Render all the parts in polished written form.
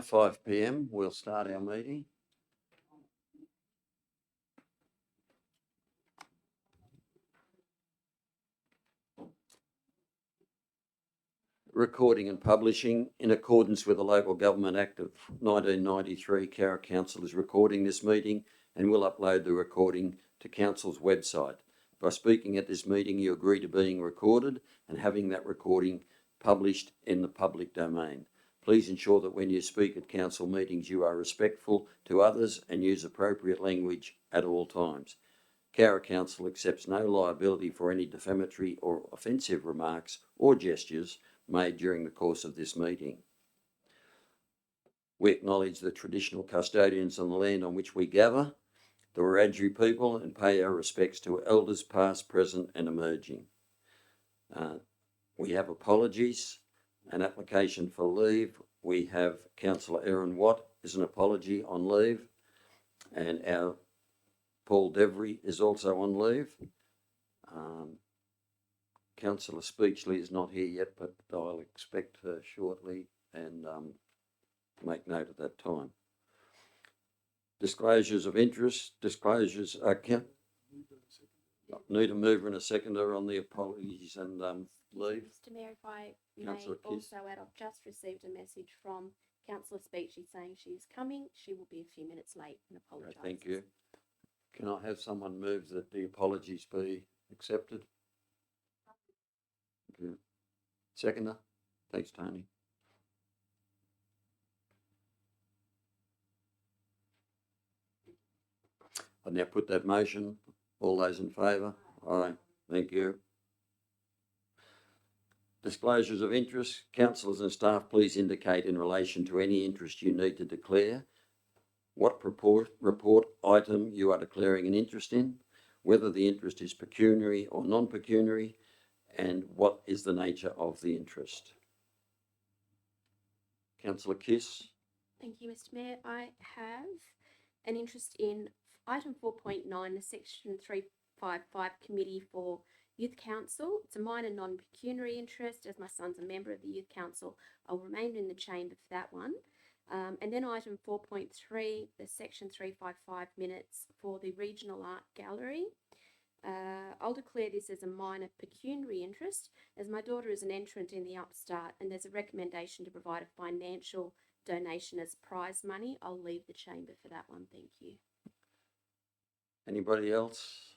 5 p.m. We'll start our meeting. Recording and publishing. In accordance with the Local Government Act of 1993, Cowra Council is recording this meeting and will upload the recording to Council's website. By speaking at this meeting, you agree to being recorded and having that recording published in the public domain. Please ensure that when you speak at council meetings, you are respectful to others and use appropriate language at all times. Cowra Council accepts no liability for any defamatory or offensive remarks or gestures made during the course of this meeting. We acknowledge the traditional custodians on the land on which we gather, the Wiradjuri people, and pay our respects to elders past, present and emerging. We have apologies, an application for leave. We have Councillor Erin Watt is an apology on leave, and our Paul Devery is also on leave. Councillor Speechley is not here yet, but I'll expect her shortly and make note of that time. Disclosures of interest. Disclosures. Need a mover and a seconder on the apologies and leave. Mr. Mayor, if I may Councillor Kiss. also add, I've just received a message from Councillor Speechley saying she is coming. She will be a few minutes late and apologises. Thank you. Can I have someone move that the apologies be accepted? Okay. Seconder? Thanks, Tony. I now put that motion. All those in favour? Aye. Thank you. Disclosures of interest. Councillors and staff, please indicate in relation to any interest you need to declare, what report item you are declaring an interest in, whether the interest is pecuniary or non-pecuniary, and what is the nature of the interest. Councillor Kiss. Thank you, Mr. Mayor. I have an interest in item 4.9, the section 355 committee for Youth Council. It's a minor non-pecuniary interest. As my son's a member of the Youth Council, I'll remain in the chamber for that one. And then item 4.3, the section 355 minutes for the Regional Art Gallery. I'll declare this as a minor pecuniary interest, as my daughter is an entrant in the Upstart and there's a recommendation to provide a financial donation as prize money. I'll leave the chamber for that one. Thank you. Anybody else?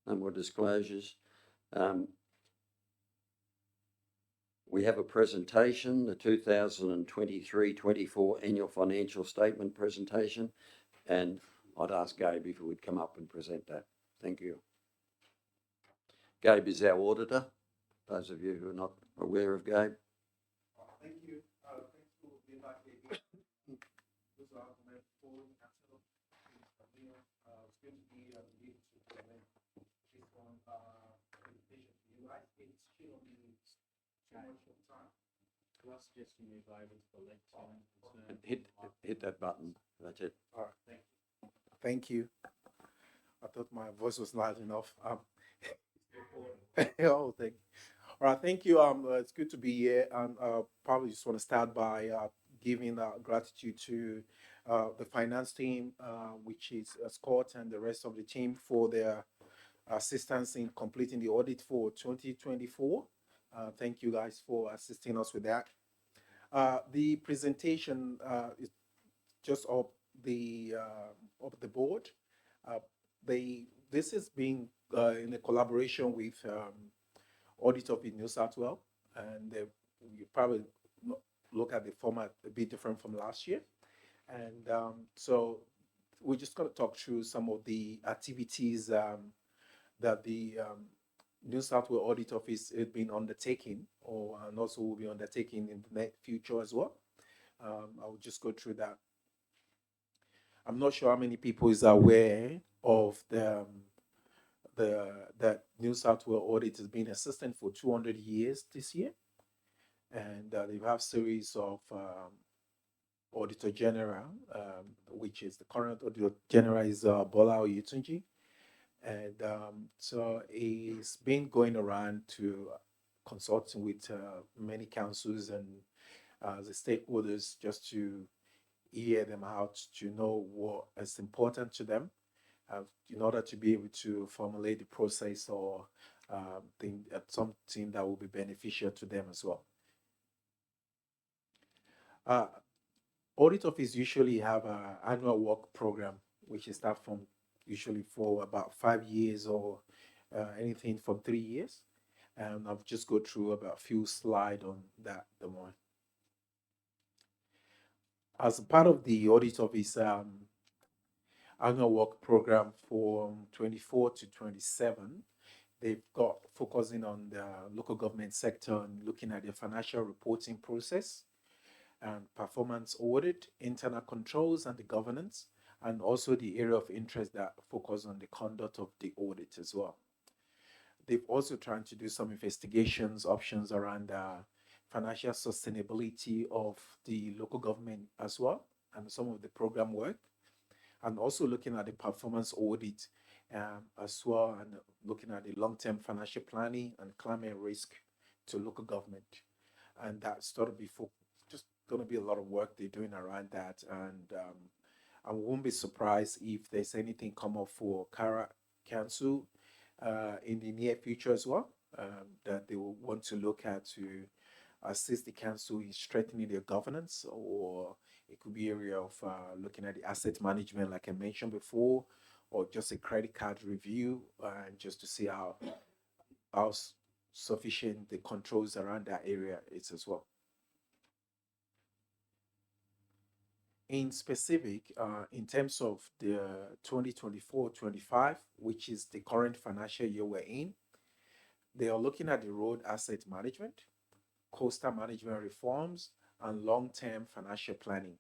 No more disclosures. We have a presentation, the 2023-24 annual financial statement presentation, and I'd ask Gabe if he would come up and present that. Thank you. Gabe is our auditor, those of you who are not aware of Gabe. Thank you. Thanks for the invite. This our forum council. It's going to be leading to present this one presentation to you guys. It shouldn't be too much of time. I suggest you move over to the left side. Hit that button. That's it. All right. Thank you. I thought my voice was loud enough. Oh, thank you. All right, thank you. It's good to be here, and probably just want to start by giving gratitude to the finance team, which is Scott and the rest of the team for their assistance in completing the audit for 2024. Thank you guys for assisting us with that. The presentation is just of the board. This is being in a collaboration with Audit Office New South Wales, and you probably look at the format a bit different from last year. And so we're just going to talk through some of the activities that the New South Wales Audit Office has been undertaking, and also will be undertaking in the near future as well. I'll just go through that. I'm not sure how many people is aware of that New South Wales audit has been assistant for 200 years this year, and they have series of Auditor General, which is the current Auditor General is Bola Oyetunji, and so he's been going around to consulting with many councils and the stakeholders, just to hear them out, to know what is important to them, in order to be able to formulate the process or think something that will be beneficial to them as well. Uh, Audit office usually have a annual work program, which is start from usually for about 5 years or anything from 3 years. And I'll just go through about a few slides on that the more. As a part of the audit office annual work program for 24 to 27, they've got focusing on the local government sector and looking at the financial reporting process and performance audit, internal controls and the governance, and also the area of interest that focus on the conduct of the audit as well. They've also trying to do some investigations options around financial sustainability of the local government as well, and some of the program work, and also looking at the performance audit as well, and looking at the long-term financial planning and climate risk to local government. And that's going to be just going to be a lot of work they're doing around that. And I won't be surprised if there's anything come up for Cowra Council in the near future as well, that they will want to look at to assist the council in strengthening their governance, or it could be area of looking at the asset management, like I mentioned before, or just a credit card review, and just to see how sufficient the controls around that area is as well. In specific, in terms of the 2024-25, which is the current financial year we're in, they are looking at the road asset management, coastal management reforms, and long-term financial planning.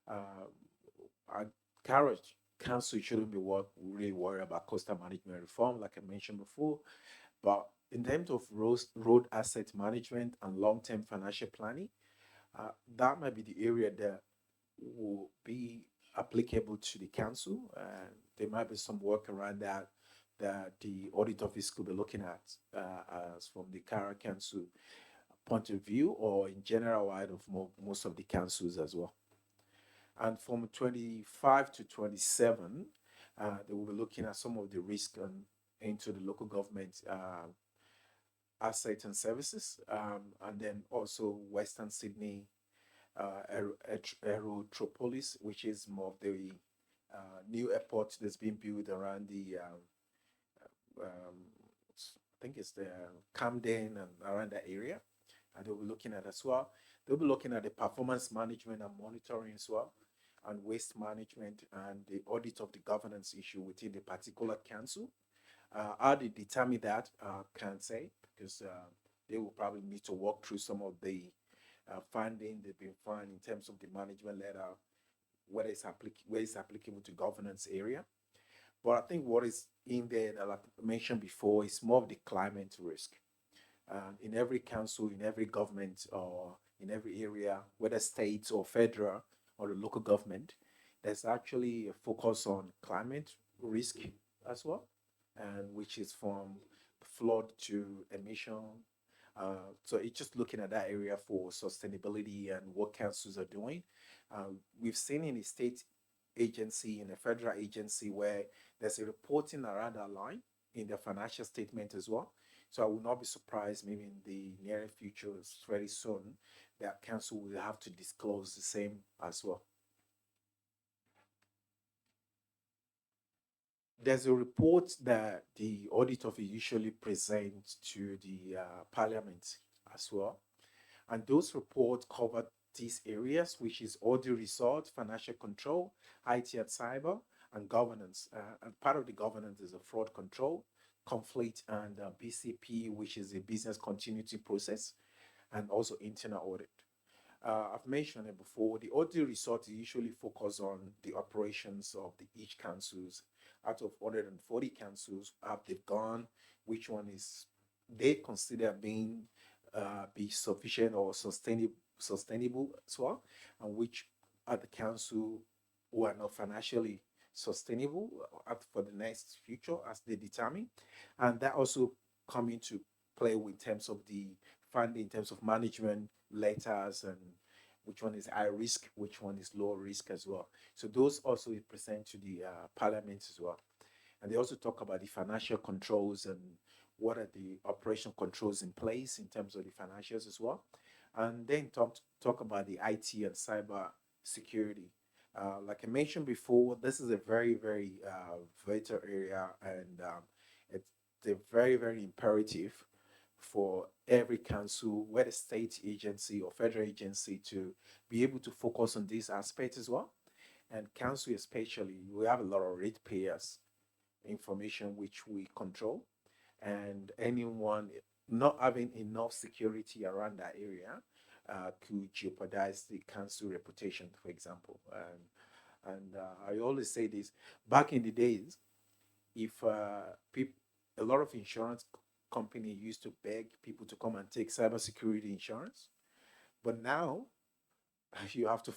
Uh, I encourage council shouldn't be really worried about coastal management reform, like I mentioned before, but in terms of road asset management and long-term financial planning, that might be the area that will be applicable to the council. And there might be some work around that that the audit office could be looking at as from the Cowra Council point of view, or in general out of most of the councils as well. And from 25 to 27, they will be looking at some of the risk into the local government assets and services, and then also Western Sydney Aerotropolis, which is more of the new airport that's being built around the, I think it's the Camden and around that area. And they'll be looking at as well. They'll be looking at the performance management and monitoring as well, and waste management and the audit of the governance issue within the particular council. How they determine that, can't say, because they will probably need to walk through some of the funding they've been found in terms of the management letter, whether where it's applicable to governance area. But I think what is in there, that like I mentioned before, is more of the climate risk. In every council, in every government, or in every area, whether state or federal or the local government, there's actually a focus on climate risk as well, and which is from flood to emission. So it's just looking at that area for sustainability and what councils are doing. We've seen in a state agency, in a federal agency, where there's a reporting around that line in the financial statement as well. So I will not be surprised, maybe in the near future, very soon, that council will have to disclose the same as well. There's a report that the audit office usually presents to the parliament as well. And those reports cover these areas, which is audit result, financial control, IT and cyber, and governance. And part of the governance is a fraud control, conflict, and BCP, which is a business continuity process, and also internal audit. I've mentioned it before. The audit result usually focus on the operations of each councils. Out of 140 councils, have they've gone, which one is they consider being be sufficient or sustainable as well, and which are the council who are not financially sustainable for the next future as they determine, and that also come into play in terms of the funding, in terms of management letters and which one is high risk, which one is low risk as well. So those also is present to the parliament as well. And they also talk about the financial controls and what are the operation controls in place in terms of the financials as well. And then talk about the IT and cyber security. Like I mentioned before, this is a very, very vital area, and it's a very, very imperative for every council, whether state agency or federal agency, to be able to focus on these aspects as well. And council especially, we have a lot of ratepayers information which we control, and anyone not having enough security around that area could jeopardize the council reputation, for example. And I always say this: back in the days, if a lot of insurance company used to beg people to come and take cybersecurity insurance, but now you have to.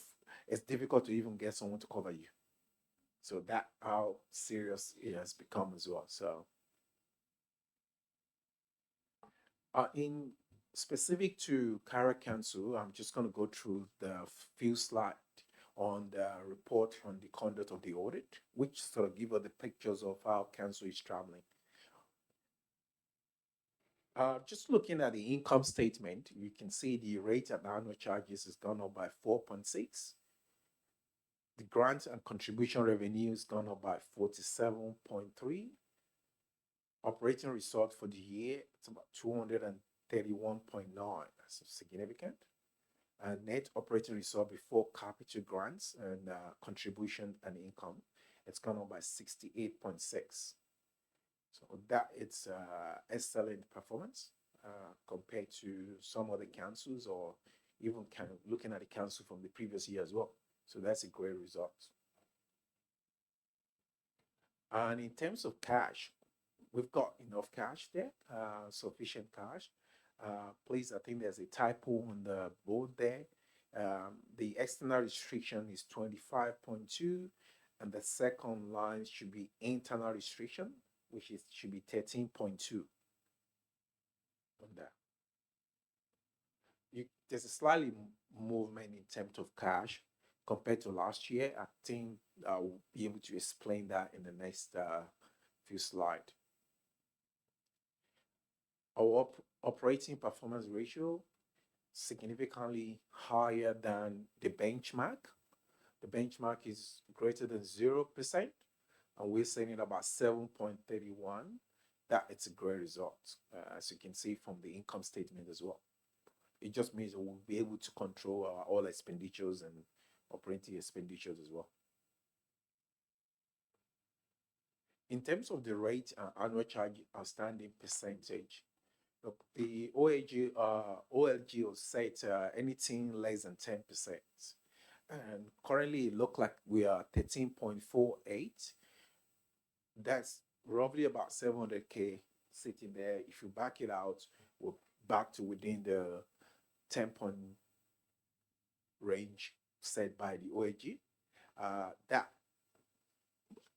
It's difficult to even get someone to cover you. So that how serious it has become as well. So in specific to Cowra Council, I'm just going to go through the few slides on the report on the conduct of the audit, which sort of give us the pictures of how council is traveling. Just looking at the income statement, you can see the rate and annual charges has gone up by 4.6. The grant and contribution revenue has gone up by 47.3. Operating result for the year, it's about 231.9. That's significant. And net operating result before capital grants and contribution and income, it's gone up by 68.6. So that it's excellent performance compared to some other councils, or even kind of looking at the council from the previous year as well. So that's a great result. And in terms of cash, we've got enough cash there, sufficient cash. Please, I think there's a typo on the board there. The external restriction is 25.2, and the second line should be internal restriction, which should be 13.2 on that. There's a slightly movement in terms of cash compared to last year. I think I will be able to explain that in the next few slides. Our operating performance ratio significantly higher than the benchmark. The benchmark is greater than 0%, and we're saying about 7.31. That it's a great result, as you can see from the income statement as well. It just means we'll be able to control all expenditures and operating expenditures as well. In terms of the rate and annual charge outstanding percentage, look, the OLG will set anything less than 10%. And currently it looks like we are 13.48. That's roughly about 700K sitting there. If you back it out, we're back to within the 10-point range set by the OAG. That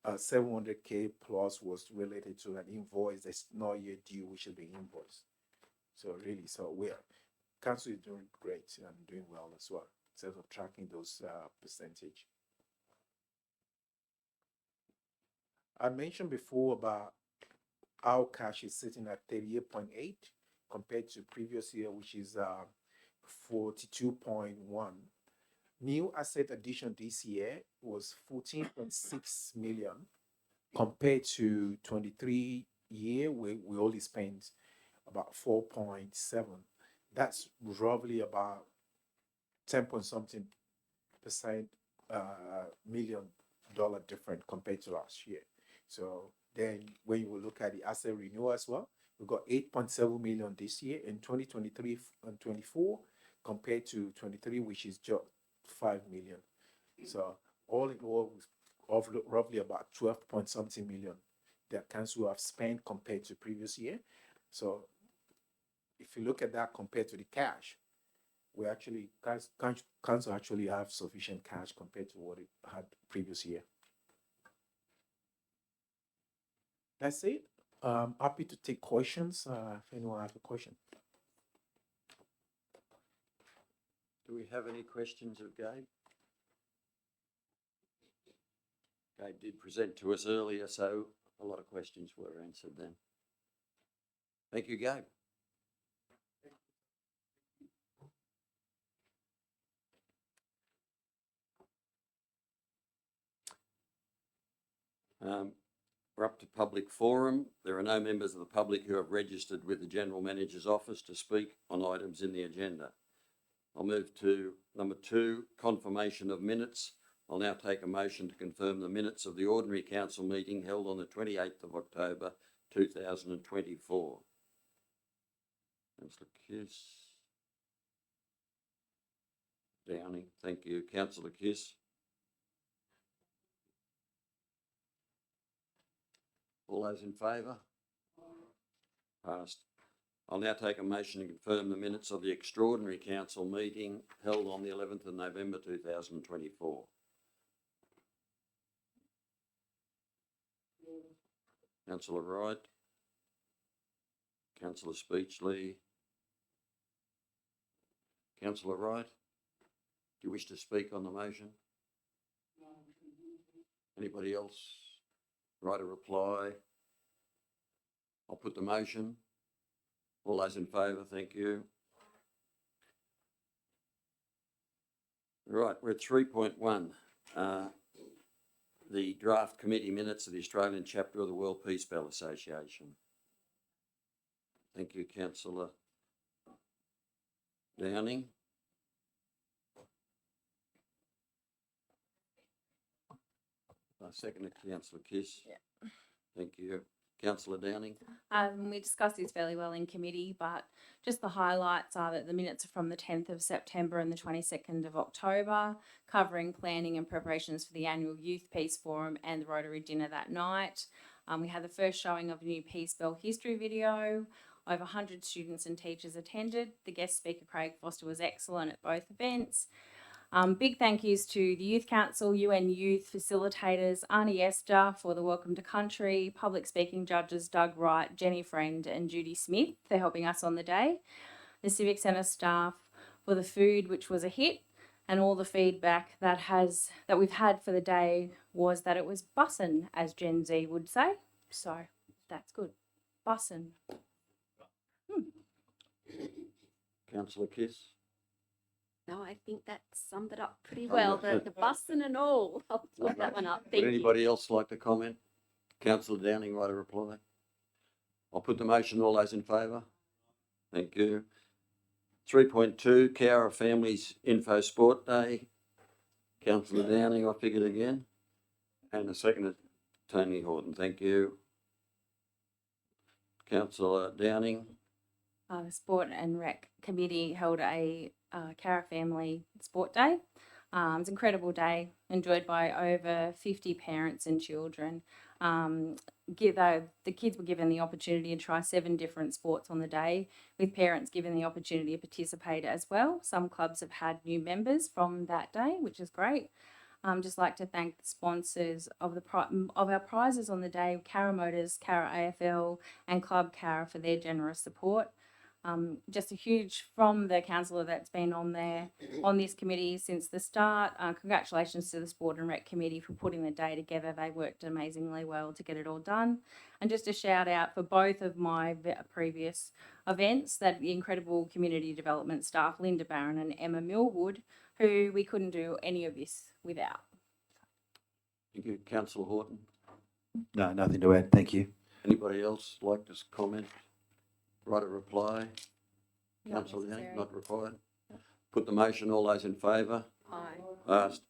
700K plus was related to an invoice that's not yet due, which is the invoice. So really, council is doing great and doing well as well in terms of tracking those percentage. I mentioned before about how cash is sitting at 38.8 compared to previous year, which is 42.1. New asset addition this year was 14.6 million compared to 23 year where we only spent about 4.7. That's roughly about 10 point something percent $1 million different compared to last year. So then when you look at the asset renewal as well, we got 8.7 million this year in 2023 and 24 compared to 23, which is just 5 million. So all in all, of roughly about 12 point something million that council have spent compared to previous year. So if you look at that compared to the cash, we actually council actually have sufficient cash compared to what it had previous year. That's it. Happy to take questions if anyone has a question. Do we have any questions of Gabe? Gabe did present to us earlier, so a lot of questions were answered then. Thank you, Gabe. We're up to public forum. There are no members of the public who have registered with the General Manager's office to speak on items in the agenda. I'll move to number 2, confirmation of minutes. I'll now take a motion to confirm the minutes of the ordinary council meeting held on the 28th of October 2024. Councillor Kiss. Downing, thank you. Councillor Kiss. All those in favour? Passed. I'll now take a motion to confirm the minutes of the extraordinary council meeting held on the 11th of November 2024. Councillor Wright. Councillor Speechley. Councillor Wright, do you wish to speak on the motion? Anybody else? Write a reply. I'll put the motion. All those in favour, thank you. Right, we're at 3.1. The draft committee minutes of the Australian chapter of the World Peace Bell Association. Thank you, Councillor Downing. Second to Councillor Kiss. Yeah. Thank you. Councillor Downing. We discussed this fairly well in committee, but just the highlights are that the minutes are from the 10th of September and the 22nd of October, covering planning and preparations for the annual Youth Peace Forum and the Rotary dinner that night. We had the first showing of a new Peace Bell history video. Over 100 students and teachers attended. The guest speaker, Craig Foster, was excellent at both events. Big thank yous to the Youth Council, UN Youth facilitators, Arnie Esther for the Welcome to Country, public speaking judges Doug Wright, Jenny Friend and Judy Smith for helping us on the day, the Civic Centre staff for the food, which was a hit, and all the feedback that we've had for the day was that it was bussin', as Gen Z would say. So that's good. Bussin'. Councillor Kiss. No, I think that summed it up pretty well. The busing and all. I'll top that one up. Thank Would you. anybody else like to comment? Councillor Downing, write a reply. I'll put the motion. All those in favour? Thank you. 3.2, Cowra Families Info Sport Day. Councillor Downing, I figured again. And a second, Tony Horton. Thank you. Councillor Downing. The Sport and Rec Committee held a Cowra Family Sport Day. It was an incredible day, enjoyed by over 50 parents and children. The kids were given the opportunity to try 7 different sports on the day, with parents given the opportunity to participate as well. Some clubs have had new members from that day, which is great. Just like to thank the sponsors of our prizes on the day, Cowra Motors, Cowra AFL and Club Cowra for their generous support. Just a huge from the councillor that's been on this committee since the start. Congratulations to the Sport and Rec Committee for putting the day together. They worked amazingly well to get it all done. And just a shout out for both of my previous events, that the incredible community development staff, Linda Barron and Emma Millwood, who we couldn't do any of this without. Thank you. Councillor Horton. No, nothing to add. Thank you. Anybody else like to comment? Write a reply. Not Councillor Downing, necessary. not required. Put the motion. All those in favour? Aye. Passed.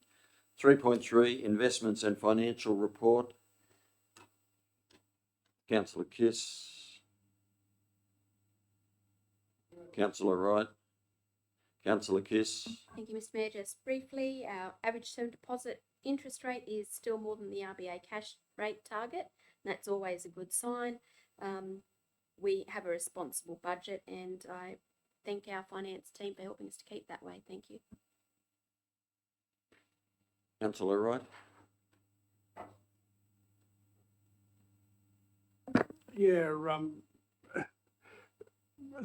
3.3, Investments and Financial Report. Councillor Kiss. Councillor Wright. Councillor Kiss. Thank you, Mr. Mayor. Just briefly, our average term deposit interest rate is still more than the RBA cash rate target. And that's always a good sign. We have a responsible budget, and I thank our finance team for helping us to keep that way. Thank you. Councillor Wright. Yeah,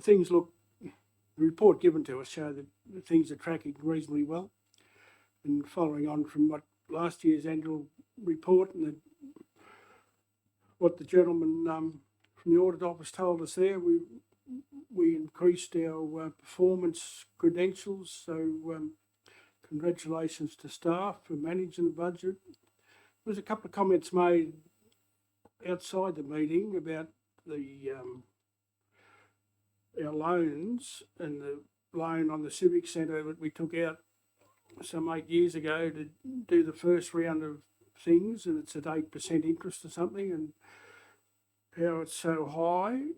things look the report given to us show that things are tracking reasonably well. And following on from what last year's annual report and what the gentleman from the audit office told us there, we increased our performance credentials. So congratulations to staff for managing the budget. There was a couple of comments made outside the meeting about the our loans and the loan on the Civic Centre that we took out some 8 years ago to do the first round of things, and it's at 8% interest or something, and how it's so high.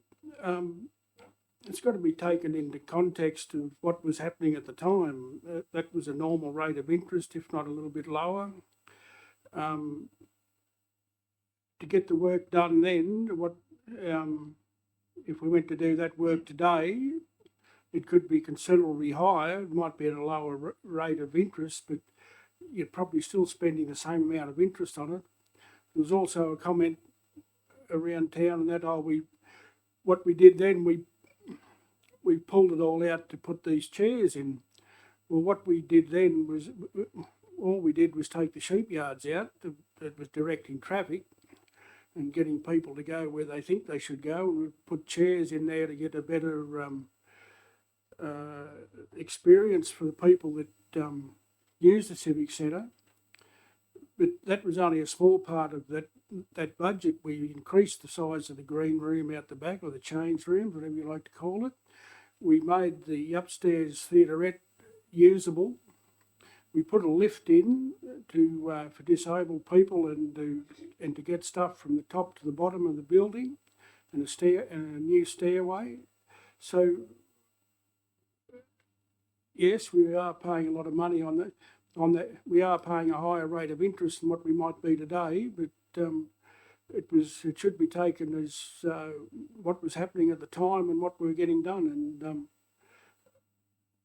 It's got to be taken into context of what was happening at the time. That was a normal rate of interest, if not a little bit lower. To get the work done then, if we went to do that work today, it could be considerably higher. It might be at a lower rate of interest, but you're probably still spending the same amount of interest on it. There was also a comment around town that what we did then, we pulled it all out to put these chairs in. Well, what we did then was all we did was take the sheep yards out that was directing traffic and getting people to go where they think they should go. We put chairs in there to get a better experience for the people that use the Civic Centre. But that was only a small part of that budget. We increased the size of the green room out the back, or the change room, whatever you like to call it. We made the upstairs theaterette usable. We put a lift in for disabled people and to get stuff from the top to the bottom of the building, and a new stairway. So yes, we are paying a lot of money on that. We are paying a higher rate of interest than what we might be today, but it should be taken as what was happening at the time and what we were getting done. And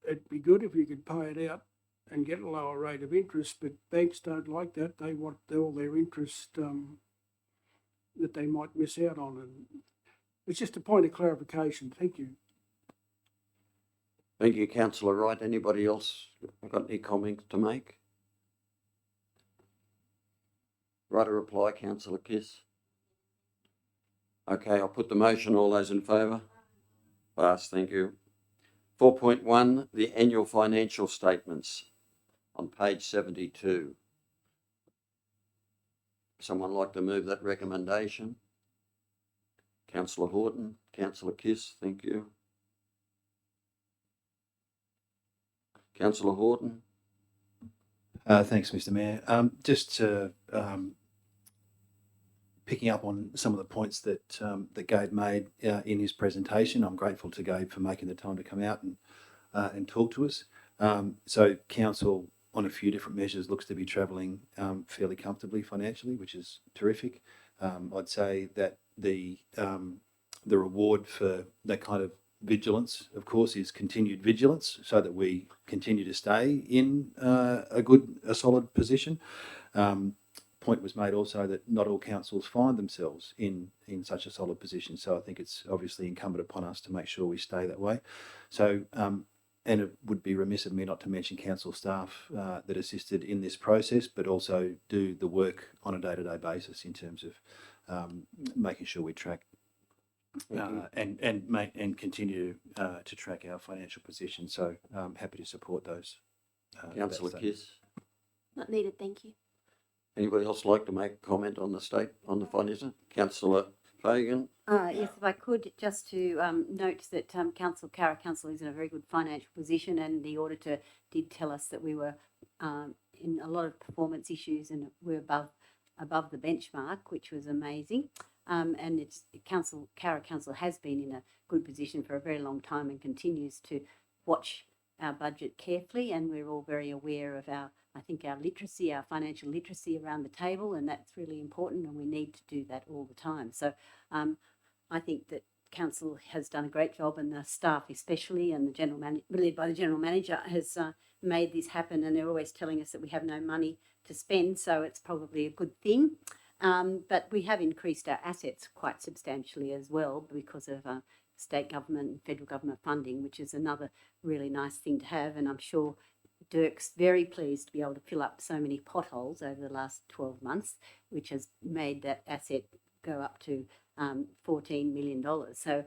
it'd be good if you could pay it out and get a lower rate of interest, but banks don't like that. They want all their interest that they might miss out on. And it's just a point of clarification. Thank you. Thank you, Councillor Wright. Anybody else got any comments to make? Right, a reply, Councillor Kiss. Okay, I'll put the motion. All those in favour? Passed, thank you. 4.1, the annual financial statements on page 72. Someone like to move that recommendation? Councillor Horton, Councillor Kiss, thank you. Councillor Horton. Thanks, Mr. Mayor. Just picking up on some of the points that Gabe made in his presentation. I'm grateful to Gabe for making the time to come out and talk to us. So council, on a few different measures, looks to be travelling fairly comfortably financially, which is terrific. I'd say that the reward for that kind of vigilance, of course, is continued vigilance, so that we continue to stay in a solid position. Point was made also that not all councils find themselves in such a solid position, so I think it's obviously incumbent upon us to make sure we stay that way. So, and it would be remiss of me not to mention council staff that assisted in this process, but also do the work on a day-to-day basis in terms of making sure we track and continue to track our financial position. So I'm happy to support those. Councillor Kiss. Not needed, thank you. Anybody else like to make a comment on the financial? Councillor Fagan. Yes, if I could, just to note that Cowra Council is in a very good financial position, and the auditor did tell us that we were in a lot of performance issues and we're above the benchmark, which was amazing. And Cowra Council has been in a good position for a very long time and continues to watch our budget carefully, and we're all very aware of our literacy, our financial literacy around the table, and that's really important, and we need to do that all the time. So I think that council has done a great job, and the staff especially, and the general manager, led by the general manager, has made this happen, and they're always telling us that we have no money to spend, so it's probably a good thing. But we have increased our assets quite substantially as well because of state government and federal government funding, which is another really nice thing to have. And I'm sure Dirk's very pleased to be able to fill up so many potholes over the last 12 months, which has made that asset go up to $14 million. So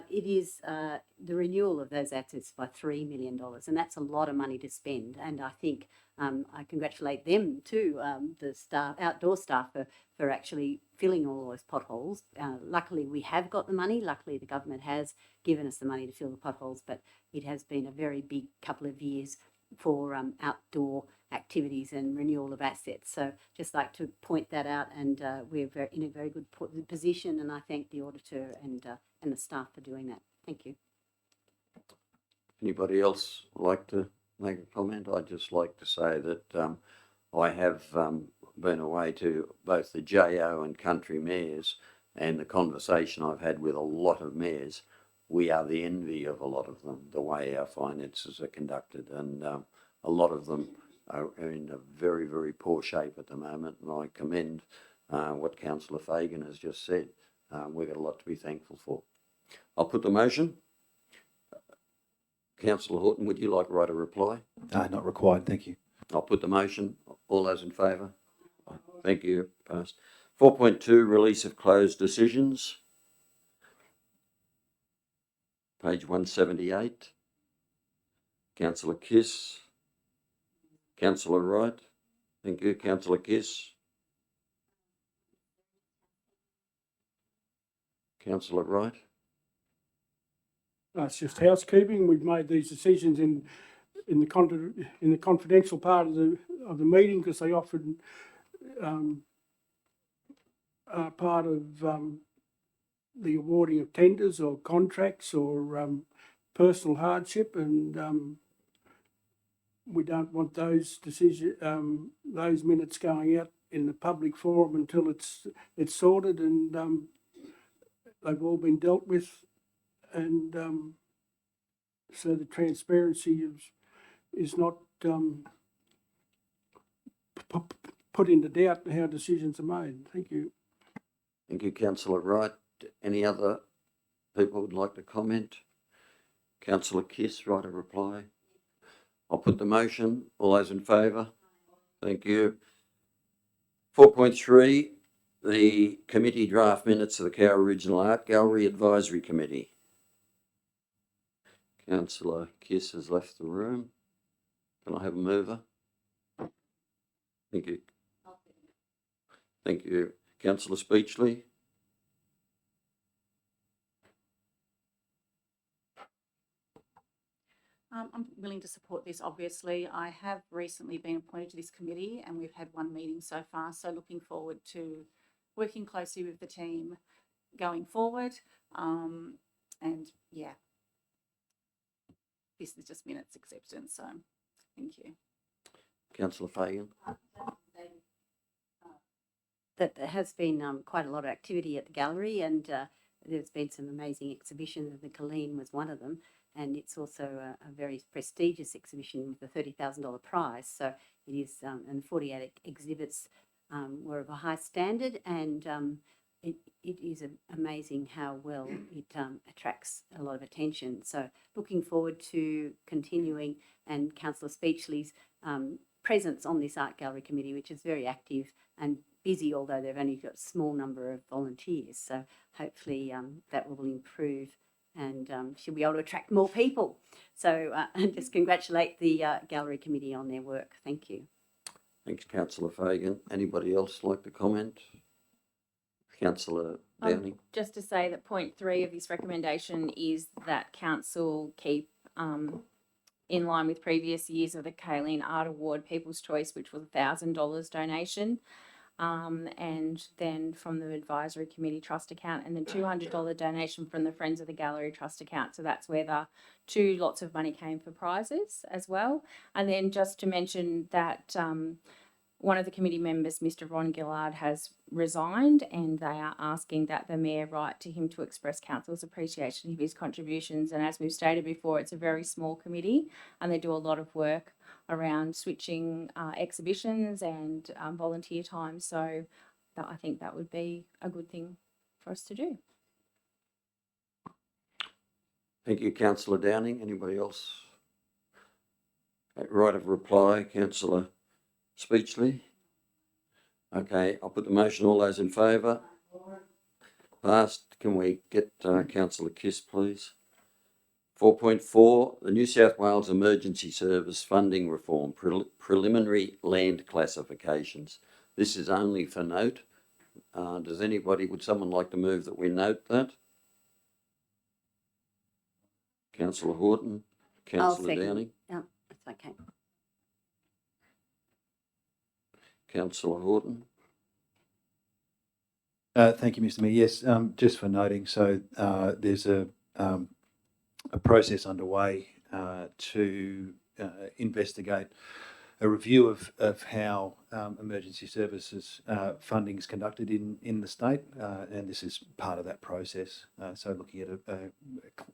it is the renewal of those assets by $3 million, and that's a lot of money to spend. And I think I congratulate them too, the staff, outdoor staff, for actually filling all those potholes. Luckily, we have got the money. Luckily, the government has given us the money to fill the potholes, but it has been a very big couple of years for outdoor activities and renewal of assets. So just like to point that out, and we're in a very good position, and I thank the auditor and the staff for doing that. Thank you. Anybody else like to make a comment? I'd just like to say that I have been away to both the JO and country mayors, and the conversation I've had with a lot of mayors, we are the envy of a lot of them, the way our finances are conducted, and a lot of them are in a very, very poor shape at the moment, and I commend what Councillor Fagan has just said. We've got a lot to be thankful for. I'll put the motion. Councillor Horton, would you like to write a reply? Not required, thank you. I'll put the motion. All those in favour? Thank you. Passed. 4.2, release of closed decisions. Page 178. Councillor Kiss. Councillor Wright. Thank you. Councillor Kiss. Councillor Wright. It's just housekeeping. We've made these decisions in the confidential part of the meeting, because they offered part of the awarding of tenders or contracts or personal hardship, and we don't want those those minutes going out in the public forum until it's sorted and they've all been dealt with, and so the transparency is not put into doubt how decisions are made. Thank you. Thank you, Councillor Wright. Any other people would like to comment? Councillor Kiss, write a reply. I'll put the motion. All those in favour? Thank you. 4.3, the committee draft minutes of the Cowra Regional Art Gallery Advisory Committee. Councillor Kiss has left the room. Can I have a mover? Thank you. Thank you. Councillor Speechley. I'm willing to support this, obviously. I have recently been appointed to this committee and we've had one meeting so far, so looking forward to working closely with the team going forward. And yeah, this is just minutes acceptance, so thank you. Councillor Fagan. That there has been quite a lot of activity at the gallery, and there's been some amazing exhibitions, and the Colleen was one of them. And it's also a very prestigious exhibition with a $30,000 prize. So it is, and 48 exhibits were of a high standard, and it is amazing how well it attracts a lot of attention. So looking forward to continuing, and Councillor Speechley's presence on this art gallery committee, which is very active and busy, although they've only got a small number of volunteers. So hopefully that will improve, and she'll be able to attract more people. So just congratulate the gallery committee on their work. Thank you. Thanks, Councillor Fagan. Anybody else like to comment? Councillor Downing. Just to say that point 3 of this recommendation is that council keep in line with previous years of the Kayleen Art Award People's Choice, which was $1,000 donation. And then from the advisory committee trust account, and then $200 donation from the Friends of the Gallery trust account. So that's where the 2 lots of money came for prizes as well. And then just to mention that one of the committee members, Mr. Ron Gillard, has resigned, and they are asking that the mayor write to him to express council's appreciation of his contributions. And as we've stated before, it's a very small committee and they do a lot of work around switching exhibitions and volunteer time. So I think that would be a good thing for us to do. Thank you, councillor Downing. Anybody else? Right of reply, councillor Speechley. Okay, I'll put the motion. All those in favour? Passed. Can we get councillor Kiss, please? 4.4, the New South Wales Emergency Service Funding Reform, preliminary land classifications. This is only for note. Would someone like to move that we note that? Councillor Horton, I'll councillor second. Downing, Yeah, that's okay. councillor Horton. Thank you, Mr. Mayor. Yes, just for noting, so there's a process underway to investigate a review of how emergency services funding is conducted in the state, and this is part of that process. So looking at a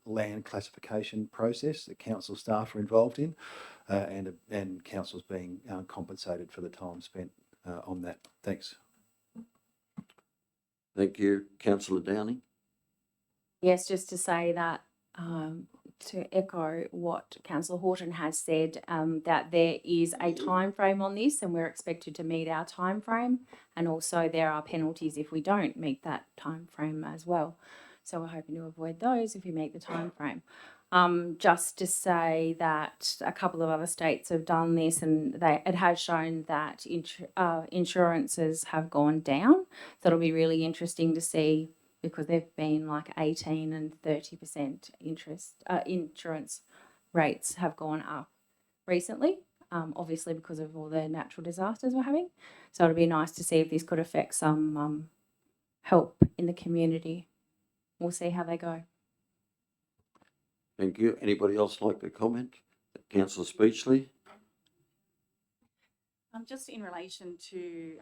land classification process that council staff are involved in, and council's being compensated for the time spent on that. Thanks. Thank you, councillor Downing. Yes, just to say that, to echo what Councillor Horton has said, that there is a time frame on this and we're expected to meet our time frame, and also there are penalties if we don't meet that time frame as well. So we're hoping to avoid those if we meet the time frame. Just to say that a couple of other states have done this, and it has shown that insurances have gone down. So it'll be really interesting to see, because they've been like 18 and 30% insurance rates have gone up recently, obviously because of all the natural disasters we're having. So it'll be nice to see if this could affect some help in the community. We'll see how they go. Thank you. Anybody else like to comment? Councillor Speechley. Just in relation to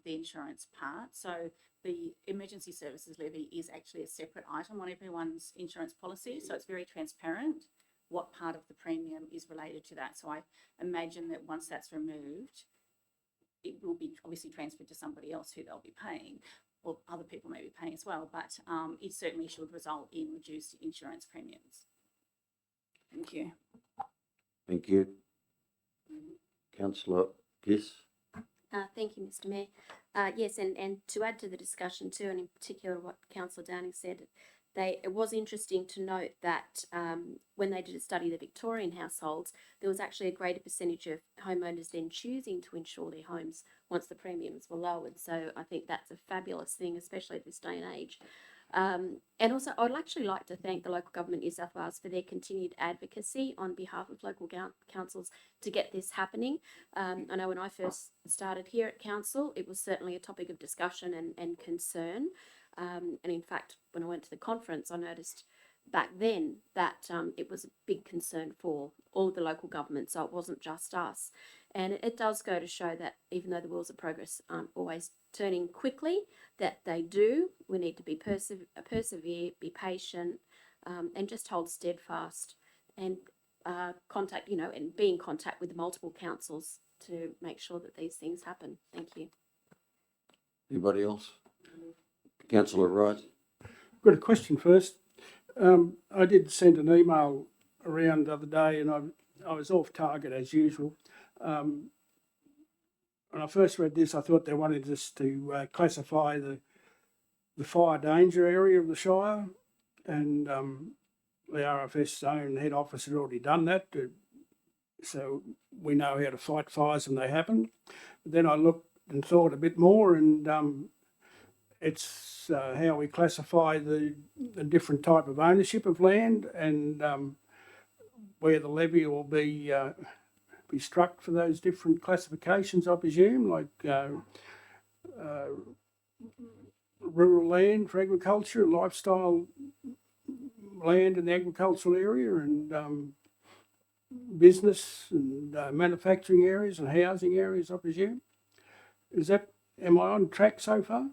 the insurance part, so the emergency services levy is actually a separate item on everyone's insurance policy, so it's very transparent what part of the premium is related to that. So I imagine that once that's removed, it will be obviously transferred to somebody else who they'll be paying, or other people may be paying as well, but it certainly should result in reduced insurance premiums. Thank you. Thank you. Councillor Kiss. Thank you, Mr. Mayor. Yes, and to add to the discussion too, and in particular what Councillor Downing said, it was interesting to note that when they did a study of the Victorian households, there was actually a greater percentage of homeowners then choosing to insure their homes once the premiums were lowered. So I think that's a fabulous thing, especially at this day and age. And also, I'd actually like to thank the local government New South Wales for their continued advocacy on behalf of local councils to get this happening. I know when I first started here at council, it was certainly a topic of discussion and concern. And in fact, when I went to the conference, I noticed back then that it was a big concern for all of the local governments, so it wasn't just us. And it does go to show that even though the wheels of progress aren't always turning quickly, that they do. We need to be persevere, be patient, and just hold steadfast and contact, and be in contact with the multiple councils to make sure that these things happen. Thank you. Anybody else? Councillor Wright. I've got a question first. I did send an email around the other day, and I was off target as usual. When I first read this, I thought they wanted us to classify the fire danger area of the Shire, and the RFS zone head office had already done that, so we know how to fight fires when they happen. But then I looked and thought a bit more, and it's how we classify the different type of ownership of land, and where the levy will be struck for those different classifications, I presume, like rural land for agriculture, lifestyle land in the agricultural area, and business and manufacturing areas and housing areas, I presume. Am I on track so far?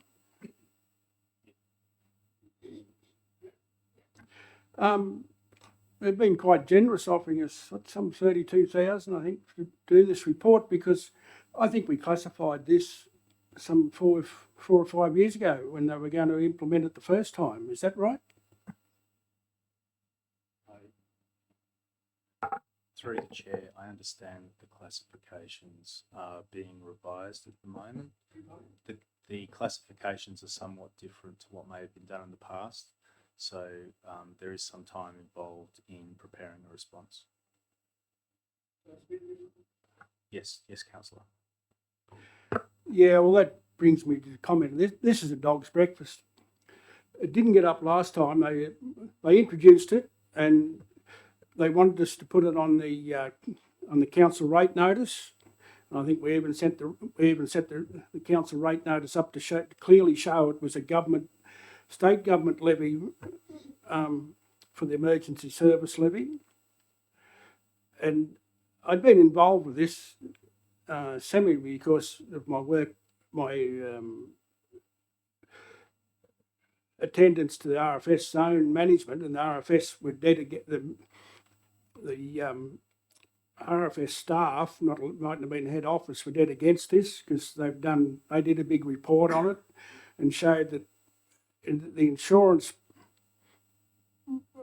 They've been quite generous, offering us some 32,000, I think, to do this report, because I think we classified this some 4 or 5 years ago when they were going to implement it the first time. Is that right? Through the chair, I understand the classifications are being revised at the moment. The classifications are somewhat different to what may have been done in the past. So there is some time involved in preparing a response. Yes, councillor. Yeah, well, that brings me to the comment. This is a dog's breakfast. It didn't get up last time. They introduced it, and they wanted us to put it on the council rate notice. I think we even set the council rate notice up to clearly show it was a state government levy for the emergency service levy. And I'd been involved with this semi because of my work, my attendance to the RFS zone management, and the RFS were dedicated. The RFS staff, mightn't have been head office, were dead against this because they did a big report on it and showed that the insurance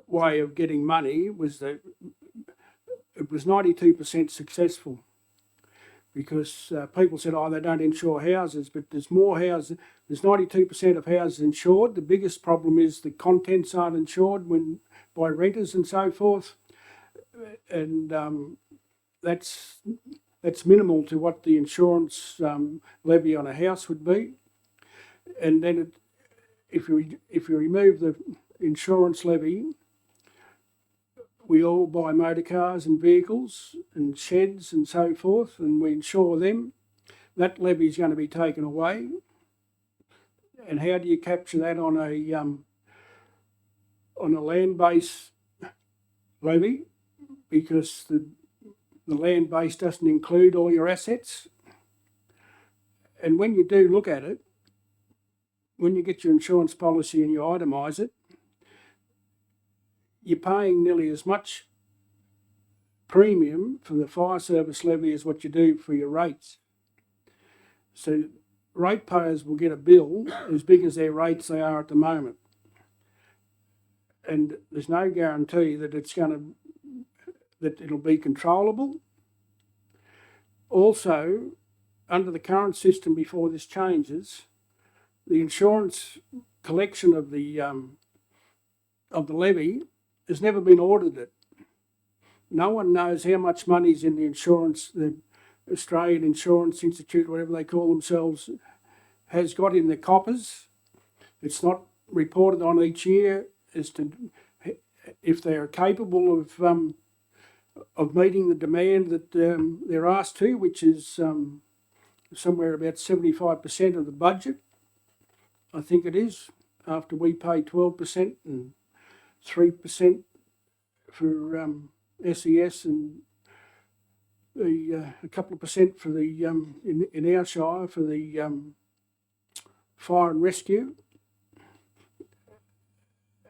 way of getting money was that it was 92% successful, because people said, oh, they don't insure houses, but there's more houses. There's 92% of houses insured. The biggest problem is the contents aren't insured by renters and so forth, and that's minimal to what the insurance levy on a house would be. And then if you remove the insurance levy, we all buy motor cars and vehicles and sheds and so forth, and we insure them. That levy is going to be taken away. And how do you capture that on a land base levy? Because the land base doesn't include all your assets. And when you do look at it, when you get your insurance policy and you itemise it, you're paying nearly as much premium for the fire service levy as what you do for your rates. So ratepayers will get a bill as big as their rates they are at the moment. And there's no guarantee that it'll be controllable. Also, under the current system, before this changes, the insurance collection of the levy has never been audited. No one knows how much money's in the Australian Insurance Institute, whatever they call themselves, has got in the coppers. It's not reported on each year as to if they are capable of meeting the demand that they're asked to, which is somewhere about 75% of the budget. I think it is, after we pay 12% and 3% for SES and a couple of percent for the in our shire for the fire and rescue,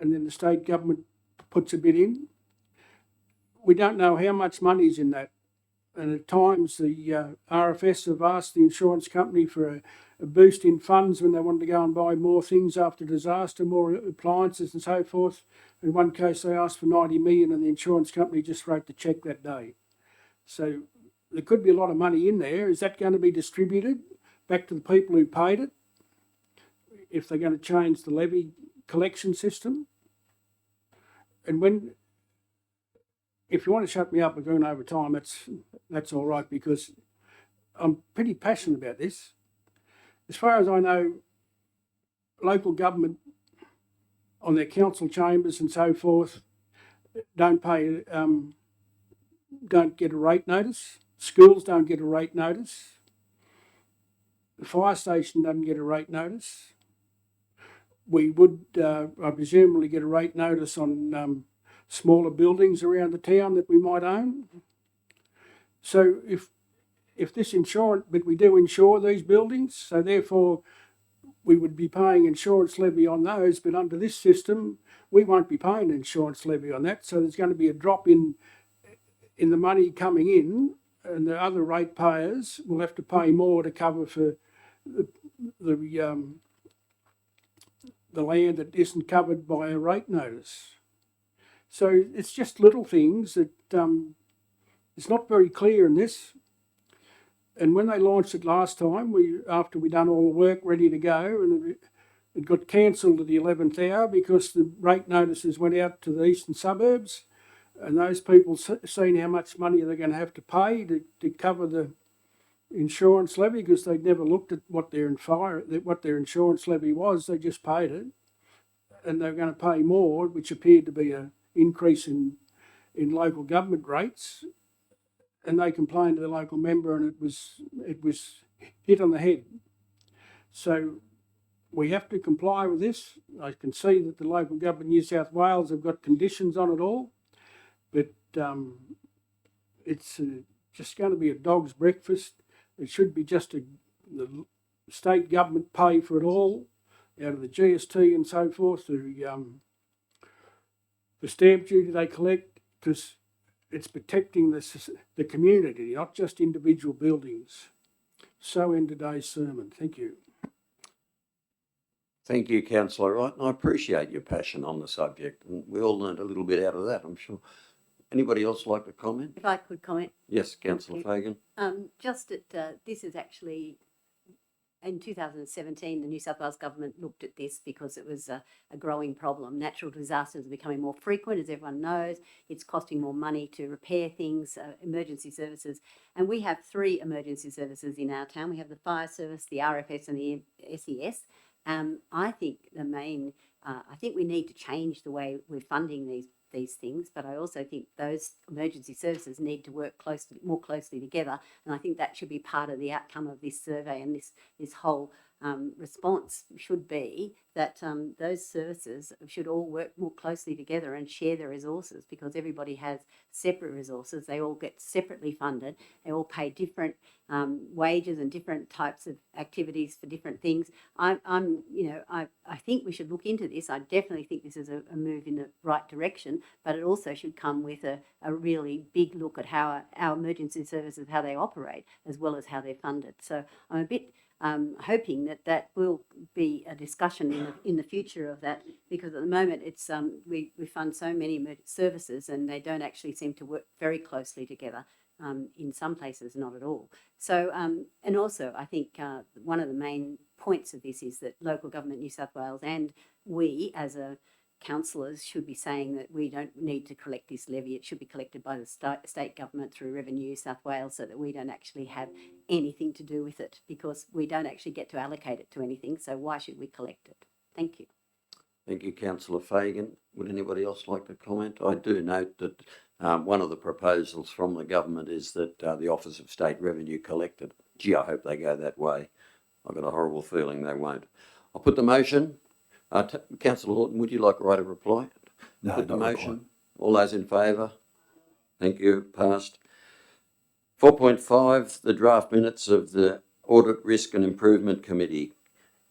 and then the state government puts a bit in. We don't know how much money's in that, and at times the RFS have asked the insurance company for a boost in funds when they wanted to go and buy more things after disaster, more appliances and so forth. In one case they asked for 90 million and the insurance company just wrote the cheque that day. So there could be a lot of money in there. Is that going to be distributed back to the people who paid it if they're going to change the levy collection system? And if you want to shut me up, we're going over time, that's all right, because I'm pretty passionate about this. As far as I know, local government on their council chambers and so forth don't get a rate notice. Schools don't get a rate notice. The fire station doesn't get a rate notice. We would, I presumably, get a rate notice on smaller buildings around the town that we might own. So if this insurance, but we do insure these buildings, so therefore we would be paying insurance levy on those, but under this system we won't be paying insurance levy on that. So there's going to be a drop in the money coming in, and the other ratepayers will have to pay more to cover for the land that isn't covered by a rate notice. So it's just little things that It's not very clear in this. And when they launched it last time, after we done all the work ready to go, and it got cancelled at the 11th hour because the rate notices went out to the eastern suburbs, and those people seen how much money they're going to have to pay to cover the insurance levy, because they'd never looked at what their insurance levy was. They just paid it, and they were going to pay more, which appeared to be an increase in local government rates. And they complained to the local member, and it was hit on the head. So we have to comply with this. I can see that the local government New South Wales have got conditions on it all, but it's just going to be a dog's breakfast. It should be just the state government pay for it all out of the GST and so forth, the stamp duty they collect, because it's protecting the community, not just individual buildings. So end today's sermon. Thank you. Thank you, Councillor Wright, and I appreciate your passion on the subject, and we all learned a little bit out of that, I'm sure. Anybody else like to comment? If I could comment. Yes, Councillor Fagan. Just at, this is actually, in 2017, the New South Wales government looked at this because it was a growing problem. Natural disasters are becoming more frequent, as everyone knows. It's costing more money to repair things, emergency services. And we have 3 emergency services in our town. We have the fire service, the RFS and the SES. I think I think we need to change the way we're funding these things, but I also think those emergency services need to work more closely together, and I think that should be part of the outcome of this survey, and this whole response should be that those services should all work more closely together and share their resources, because everybody has separate resources. They all get separately funded. They all pay different wages and different types of activities for different things. I think we should look into this. I definitely think this is a move in the right direction, but it also should come with a really big look at how our emergency services, how they operate, as well as how they're funded. So I'm a bit hoping that will be a discussion in the future of that, because at the moment it's we fund so many services and they don't actually seem to work very closely together. In some places, not at all. So, and also I think one of the main points of this is that local government New South Wales and we as councillors should be saying that we don't need to collect this levy. It should be collected by the state government through Revenue New South Wales, so that we don't actually have anything to do with it, because we don't actually get to allocate it to anything. So why should we collect it? Thank you. Thank you, Councillor Fagan. Would anybody else like to comment? I do note that one of the proposals from the government is that the Office of State Revenue collected. Gee, I hope they go that way. I've got a horrible feeling they won't. I'll put the motion. Councillor Horton, would you like to write a reply? No, put the not motion. required. All those in favour? Thank you. Passed. 4.5, the draft minutes of the Audit, Risk and Improvement Committee.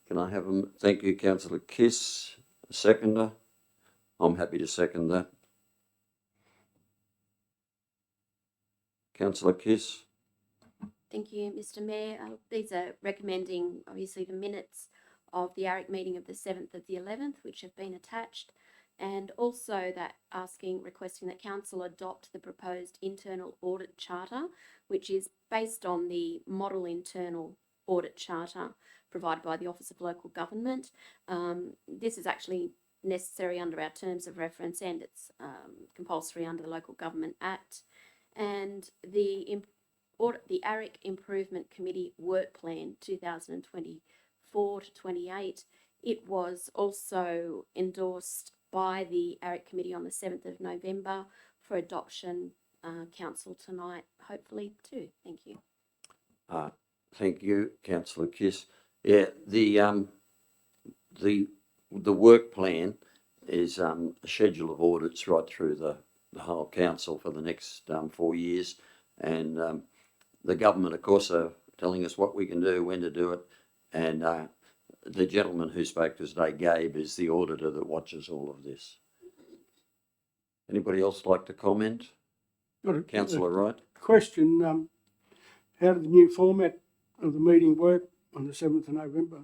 Can I have them? Thank you, Councillor Kiss. A seconder? I'm happy to second that. Councillor Kiss. Thank you, Mr. Mayor. These are recommending, obviously, the minutes of the ARIC meeting of the 7th of the 11th, which have been attached, and also that requesting that Council adopt the proposed internal audit charter, which is based on the model internal audit charter provided by the Office of Local Government. This is actually necessary under our terms of reference, and it's compulsory under the Local Government Act. And the ARIC Improvement Committee Work Plan 2024 to 28, it was also endorsed by the ARIC Committee on the 7th of November for adoption. Council tonight, hopefully too. Thank you. Thank you, Councillor Kiss. Yeah, the work plan is a schedule of audits right through the whole council for the next 4 years, and the government, of course, are telling us what we can do, when to do it, and the gentleman who spoke to us today, Gabe, is the auditor that watches all of this. Anybody else like to comment? Councillor Wright. Question, how did the new format of the meeting work on the 7th of November?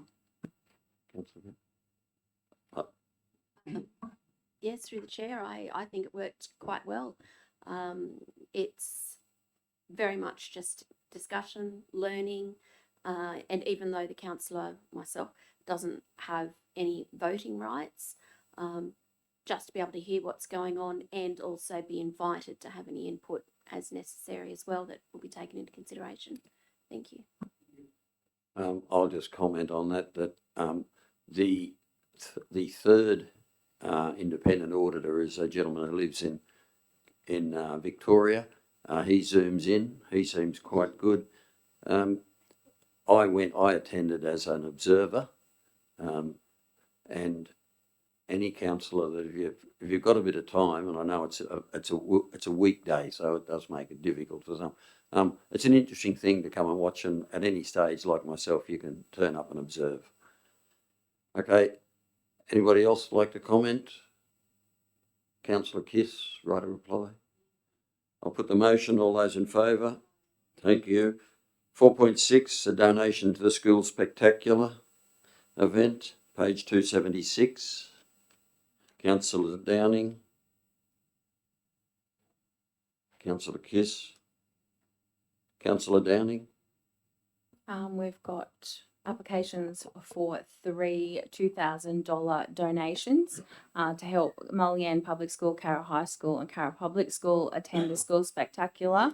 Councillor. Yes, through the chair, I think it worked quite well. It's very much just discussion, learning, and even though the councillor, myself, doesn't have any voting rights, just to be able to hear what's going on and also be invited to have any input as necessary as well that will be taken into consideration. Thank you. I'll just comment on that, the third independent auditor is a gentleman who lives in Victoria. He zooms in. He seems quite good. I attended as an observer, and any councillor that if you've got a bit of time, and I know it's a weekday, so it does make it difficult for some. It's an interesting thing to come and watch, and at any stage, like myself, you can turn up and observe. Okay, anybody else like to comment? Councillor Kiss, right of reply. I'll put the motion. All those in favour? Thank you. 4.6, a donation to the school spectacular event, page 276. Councillor Downing. Councillor Kiss. Councillor Downing. We've got applications for 3 $2,000 donations to help Mullian Public School, Cowra High School and Cowra Public School attend the school spectacular.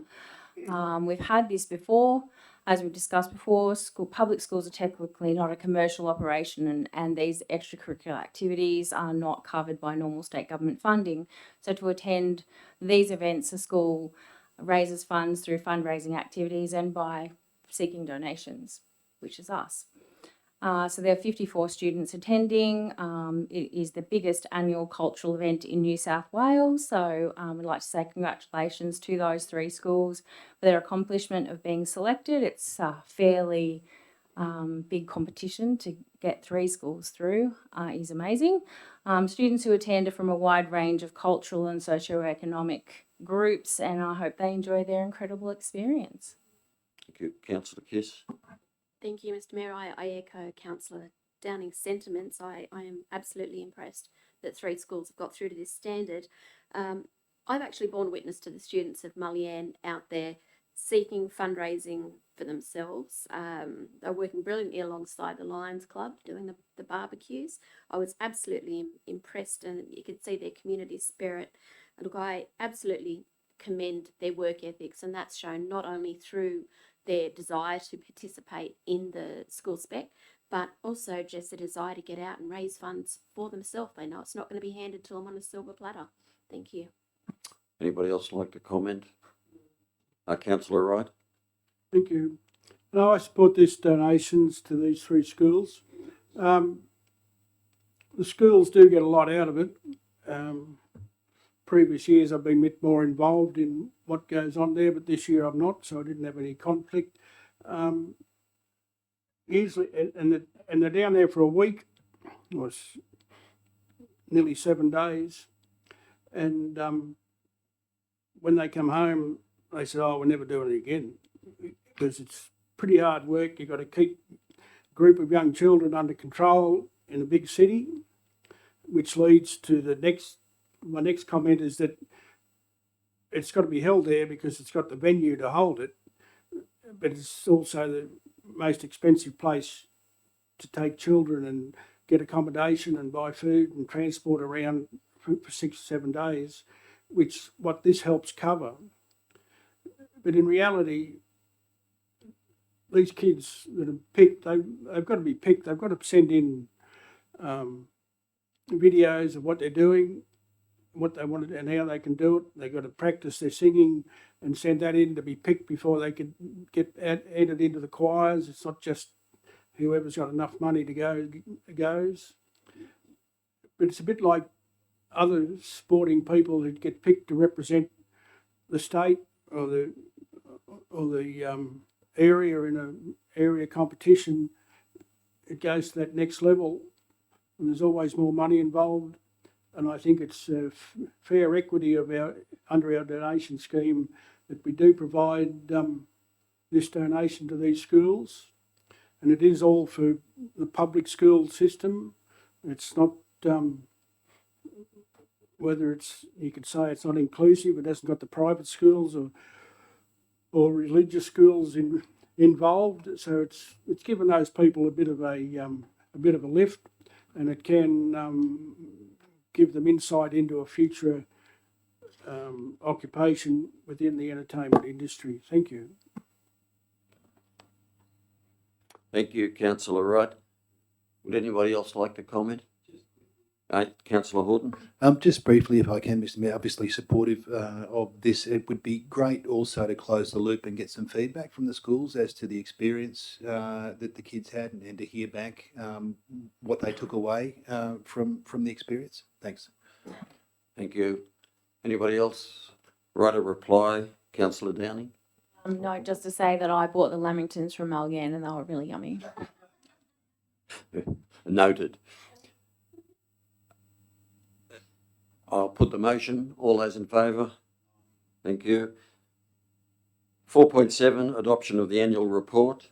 We've had this before. As we've discussed before, public schools are technically not a commercial operation, and these extracurricular activities are not covered by normal state government funding. So to attend these events, the school raises funds through fundraising activities and by seeking donations, which is us. So there are 54 students attending. It is the biggest annual cultural event in New South Wales. So we'd like to say congratulations to those 3 schools for their accomplishment of being selected. It's a fairly big competition to get 3 schools through is amazing. Students who attend are from a wide range of cultural and socio-economic groups, and I hope they enjoy their incredible experience. Thank you. Councillor Kiss. Thank you, Mr. Mayor. I echo Councillor Downing's sentiments. I am absolutely impressed that 3 schools have got through to this standard. I've actually borne witness to the students of Mullian out there seeking fundraising for themselves. They're working brilliantly alongside the Lions Club, doing the barbecues. I was absolutely impressed, and you could see their community spirit. Look, I absolutely commend their work ethics, and that's shown not only through their desire to participate in the school spec, but also just a desire to get out and raise funds for themselves. They know it's not going to be handed to them on a silver platter. Thank you. Anybody else like to comment? Councillor Wright. Thank you. No, I support these donations to these 3 schools. The schools do get a lot out of it. Previous years I've been a bit more involved in what goes on there, but this year I'm not, so I didn't have any conflict. Usually, and they're down there for a week. It was nearly 7 days, and when they come home, they said, "Oh, we're never doing it again," because it's pretty hard work. You've got to keep a group of young children under control in a big city, which leads to my next comment is that it's got to be held there because it's got the venue to hold it, but it's also the most expensive place to take children and get accommodation and buy food and transport around for 6 or 7 days, which what this helps cover. But in reality, these kids that are picked, they've got to be picked. They've got to send in videos of what they're doing, what they want and how they can do it. They've got to practice their singing and send that in to be picked before they can get entered into the choirs. It's not just whoever's got enough money to go goes. But it's a bit like other sporting people who get picked to represent the state or the area in an area competition. It goes to that next level, and there's always more money involved. And I think it's fair equity of under our donation scheme that we do provide this donation to these schools, and it is all for the public school system. It's not whether it's, you could say it's not inclusive. It hasn't got the private schools or religious schools involved. So it's given those people a bit of a lift, and it can give them insight into a future occupation within the entertainment industry. Thank you. Thank you, Councillor Wright. Would anybody else like to comment? Councillor Horton? Just briefly, if I can, Mr. Mayor, obviously supportive of this. It would be great also to close the loop and get some feedback from the schools as to the experience that the kids had, and to hear back what they took away from the experience. Thanks. Thank you. Anybody else? Write a reply, Councillor Downing. No, just to say that I bought the lamingtons from Malgan and they were really yummy. Noted. I'll put the motion. All those in favour? Thank you. 4.7, adoption of the annual report.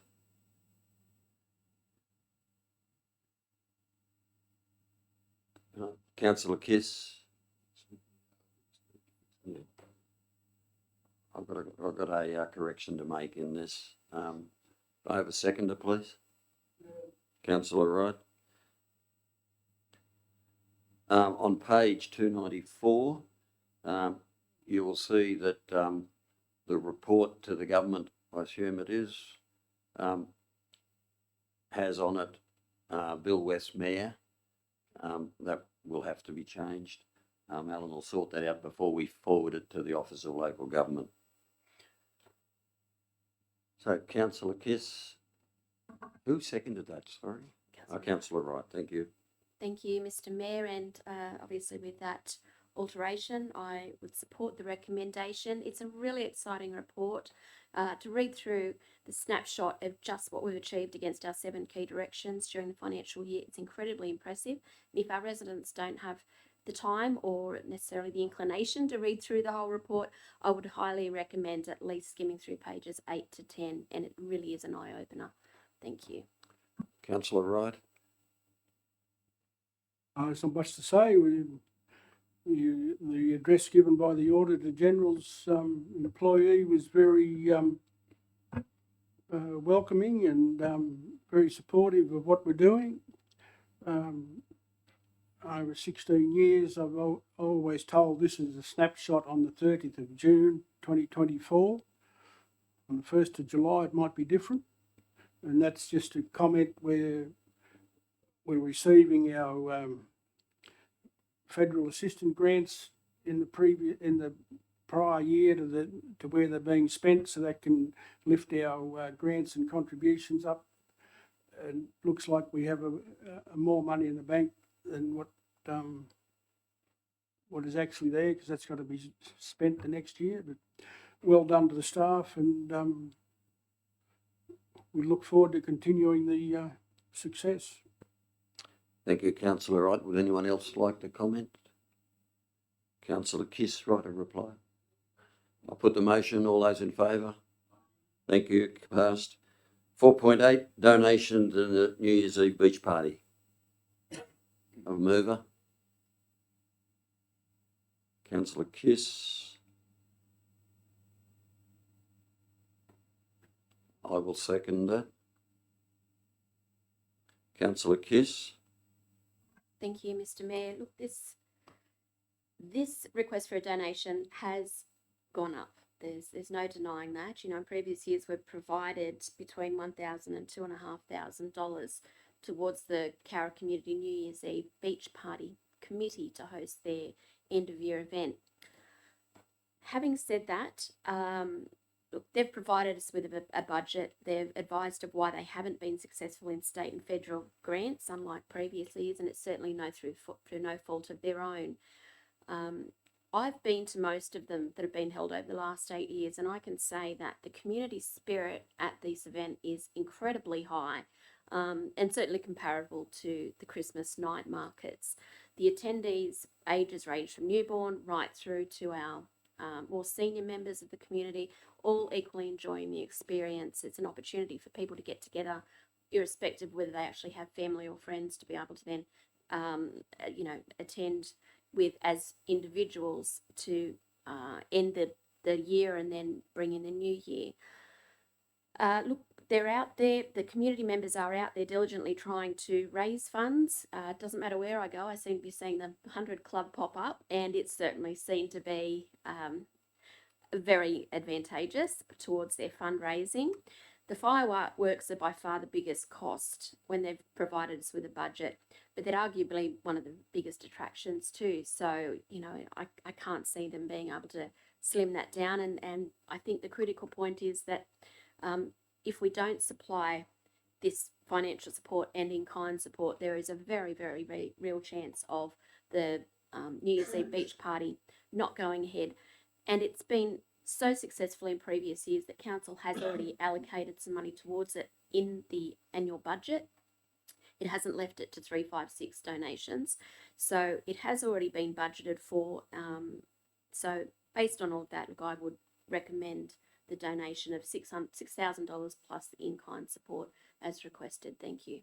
Councillor Kiss. Yeah. I've got a correction to make in this. I have a seconder, please. Councillor Wright. On page 294, you will see that the report to the government, I assume it is, has on it Bill West Mayor. That will have to be changed. Alan will sort that out before we forward it to the Office of Local Government. So, Councillor Kiss, who seconded that? Sorry. Councillor Wright, thank you. Thank you, Mr. Mayor, and obviously with that alteration, I would support the recommendation. It's a really exciting report to read through the snapshot of just what we've achieved against our 7 key directions during the financial year. It's incredibly impressive. And if our residents don't have the time or necessarily the inclination to read through the whole report, I would highly recommend at least skimming through pages 8 to 10, and it really is an eye-opener. Thank you. Councillor Wright. There's not much to say. The address given by the Auditor General's employee was very welcoming and very supportive of what we're doing. Over 16 years, I've always told this is a snapshot on the 30th of June 2024. On the 1st of July, it might be different. And that's just a comment where we're receiving our federal assistance grants in the prior year to where they're being spent, so that can lift our grants and contributions up. And looks like we have a more money in the bank than what is actually there, because that's got to be spent the next year. But well done to the staff, and we look forward to continuing the success. Thank you, Councillor Wright. Would anyone else like to comment? Councillor Kiss, write a reply. I'll put the motion. All those in favour? Thank you. Passed. 4.8, donation to the New Year's Eve beach party. A mover. Councillor Kiss. I will second that. Councillor Kiss. Thank you, Mr. Mayor. Look, this request for a donation has gone up. There's no denying that. You know, in previous years we've provided between $1,000 and $2,500 towards the Cowra Community New Year's Eve Beach Party Committee to host their end of year event. Having said that, look, they've provided us with a budget. They've advised of why they haven't been successful in state and federal grants, unlike previous years, and it's certainly through no fault of their own. I've been to most of them that have been held over the last 8 years, and I can say that the community spirit at this event is incredibly high, and certainly comparable to the Christmas night markets. The attendees ages range from newborn right through to our more senior members of the community, all equally enjoying the experience. It's an opportunity for people to get together, irrespective of whether they actually have family or friends, to be able to then, attend with as individuals to end the the year and then bring in the new year. Look, they're out there, the community members are out there diligently trying to raise funds. It doesn't matter where I go, I seem to be seeing the 100 Club pop up, and it's certainly seen to be very advantageous towards their fundraising. The fireworks are by far the biggest cost when they've provided us with a budget, but they're arguably one of the biggest attractions too. So, you know, I can't see them being able to slim that down. And I think the critical point is that if we don't supply this financial support and in-kind support, there is a very, very real chance of the New Year's Eve beach party not going ahead. And it's been so successful in previous years that council has already allocated some money towards it in the annual budget. It hasn't left it to 356 donations, so it has already been budgeted for. So based on all of that, look, I would recommend the donation of $6,000 plus the in-kind support as requested. Thank you.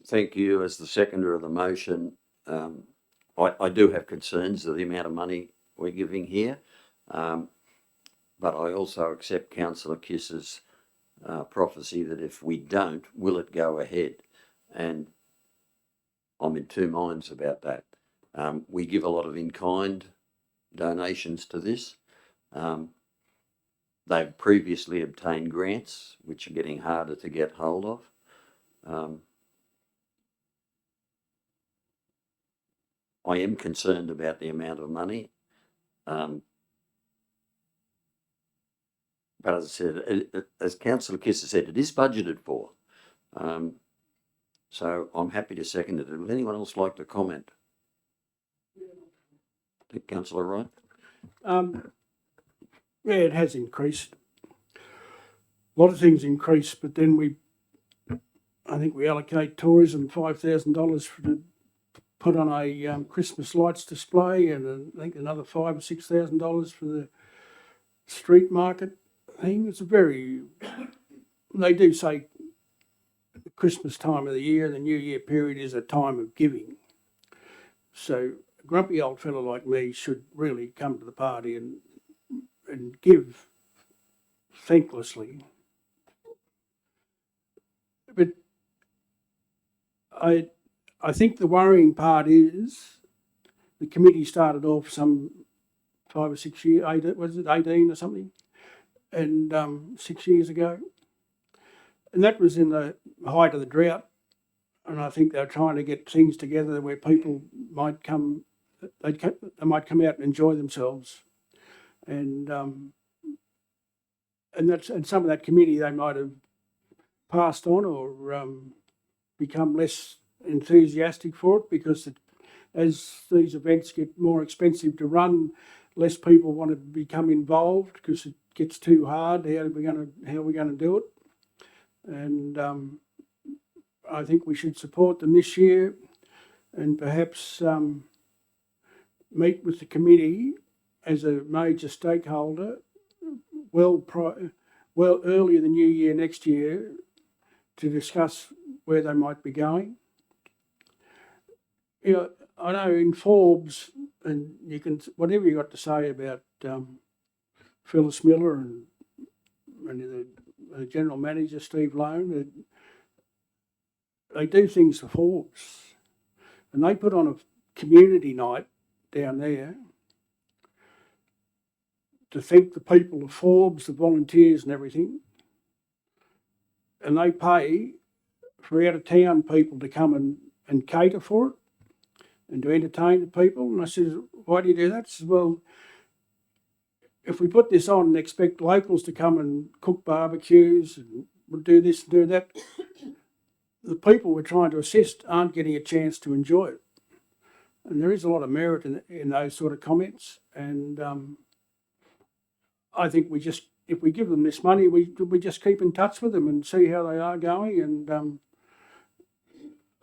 Thank you. As the seconder of the motion, I do have concerns of the amount of money we're giving here, but I also accept Councillor Kiss's prophecy that if we don't, will it go ahead? And I'm in two minds about that. We give a lot of in-kind donations to this. They've previously obtained grants, which are getting harder to get hold of. I am concerned about the amount of money. But as I said, as Councillor Kiss has said, it is budgeted for. So I'm happy to second it. Would anyone else like to comment? Councillor Wright? Yeah, it has increased. A lot of things increased, but then I think we allocate tourism $5,000 to put on a Christmas lights display, and I think another $5,000 or $6,000 for the street market thing. It's they do say the Christmas time of the year, the New Year period is a time of giving. So a grumpy old fellow like me should really come to the party and give thanklessly. But I think the worrying part is the committee started off some 5 or 6 years, 18 or something, and 6 years ago. And that was in the height of the drought. And I think they're trying to get things together where people might come, they might come out and enjoy themselves. And some of that committee, they might have passed on or become less enthusiastic for it, because as these events get more expensive to run, less people want to become involved because it gets too hard. How are we going to do it? And I think we should support them this year, and perhaps meet with the committee as a major stakeholder well earlier the new year next year to discuss where they might be going. You know, I know in Forbes, and you can, whatever you got to say about Phyllis Miller and the general manager Steve Lone, they do things for Forbes, and they put on a community night down there to thank the people of Forbes, the volunteers and everything, and they pay for out of town people to come and cater for it and to entertain the people. And I said, why do you do that? He said, well, if we put this on and expect locals to come and cook barbecues and do this and do that, the people we're trying to assist aren't getting a chance to enjoy it. And there is a lot of merit in those sort of comments. And I think if we give them this money, we just keep in touch with them and see how they are going. And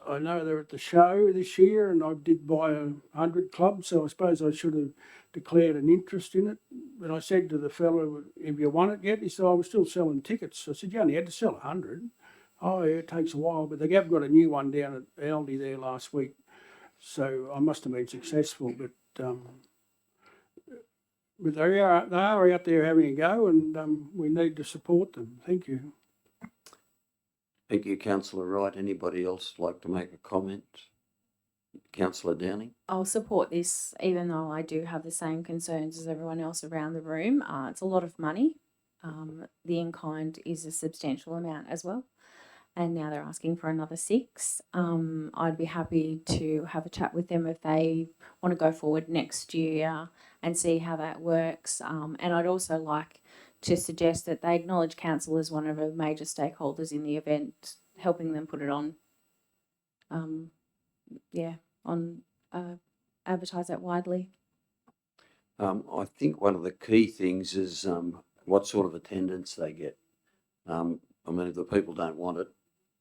I know they're at the show this year, and I did buy 100 clubs, so I suppose I should have declared an interest in it. But I said to the fellow, have you won it yet? He said, I was still selling tickets. I said, you only had to sell 100. Oh, yeah, it takes a while, but they have got a new one down at Aldi there last week. So I must have been successful, but But they are out there having a go, and we need to support them. Thank you. Thank you, councillor Wright. Anybody else like to make a comment? Councillor Downing? I'll support this, even though I do have the same concerns as everyone else around the room. It's a lot of money. The in-kind is a substantial amount as well. And now they're asking for another 6. I'd be happy to have a chat with them if they want to go forward next year and see how that works. And I'd also like to suggest that they acknowledge council as one of the major stakeholders in the event, helping them put it on, advertise that widely. I think one of the key things is what sort of attendance they get. I mean, if the people don't want it,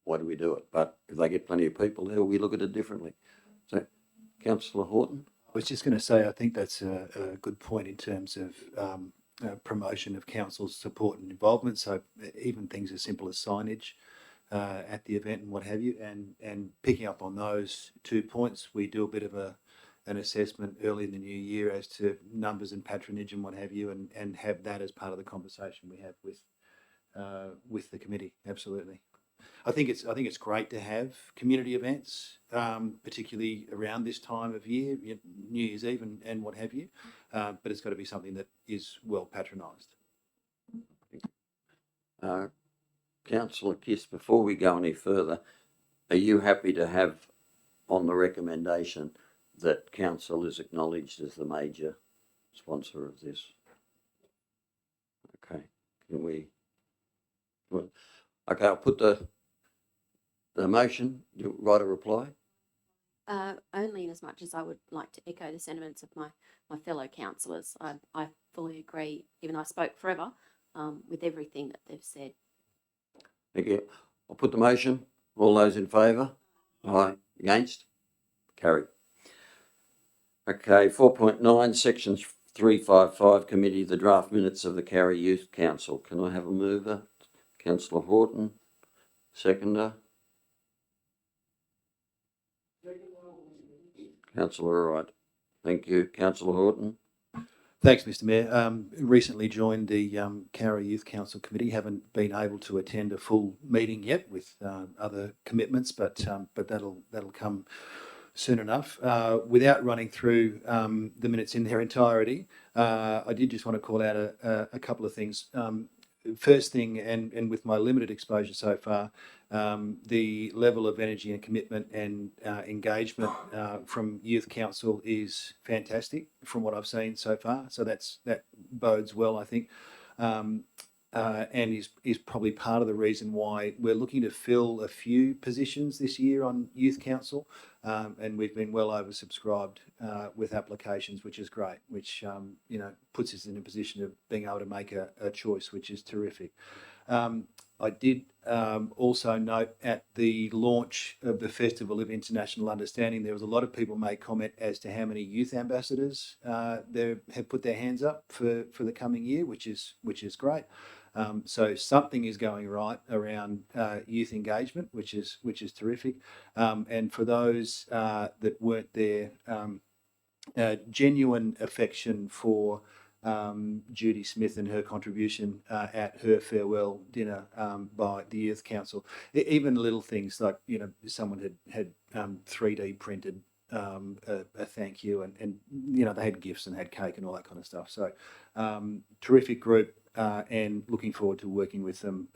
why do we do it? But if they get plenty of people there, we look at it differently. So, Councillor Horton? I was just going to say, I think that's a good point in terms of promotion of council's support and involvement. So even things as simple as signage at the event and what have you, and picking up on those 2 points, we do a bit of an assessment early in the new year as to numbers and patronage and what have you, and have that as part of the conversation we have with the committee. Absolutely. I think it's great to have community events, particularly around this time of year, New Year's Eve and what have you. But it's got to be something that is well patronised. Councillor Kiss, before we go any further, are you happy to have on the recommendation that council is acknowledged as the major sponsor of this? Okay, can we? Well, okay, I'll put the motion. You write a reply? Only in as much as I would like to echo the sentiments of my fellow councillors. I fully agree, even though I spoke forever, with everything that they've said. Thank you. I'll put the motion. All those in favour? Aye. Against? Carried. Okay, 4.9, section 355, committee, the draft minutes of the Cowra Youth Council. Can I have a mover? Councillor Horton. Seconder? Councillor Wright. Thank you. Councillor Horton. Thanks, Mr. Mayor. Recently joined the Cowra Youth Council Committee. Haven't been able to attend a full meeting yet with other commitments, but that'll come soon enough. Without running through the minutes in their entirety, I did just want to call out a couple of things. First thing, and with my limited exposure so far, the level of energy and commitment and engagement from Youth Council is fantastic from what I've seen so far. So that bodes well, I think, and is probably part of the reason why we're looking to fill a few positions this year on Youth Council, and we've been well oversubscribed with applications, which is great, which puts us in a position of being able to make a choice, which is terrific. I did also note at the launch of the Festival of International Understanding, there was a lot of people made comment as to how many youth ambassadors they have put their hands up for the coming year, which is great. So something is going right around youth engagement, which is terrific. And for those that weren't there, genuine affection for Judy Smith and her contribution at her farewell dinner by the Youth Council. Even little things like, someone had 3D printed a thank you, and they had gifts and had cake and all that kind of stuff. So terrific group, and looking forward to working with them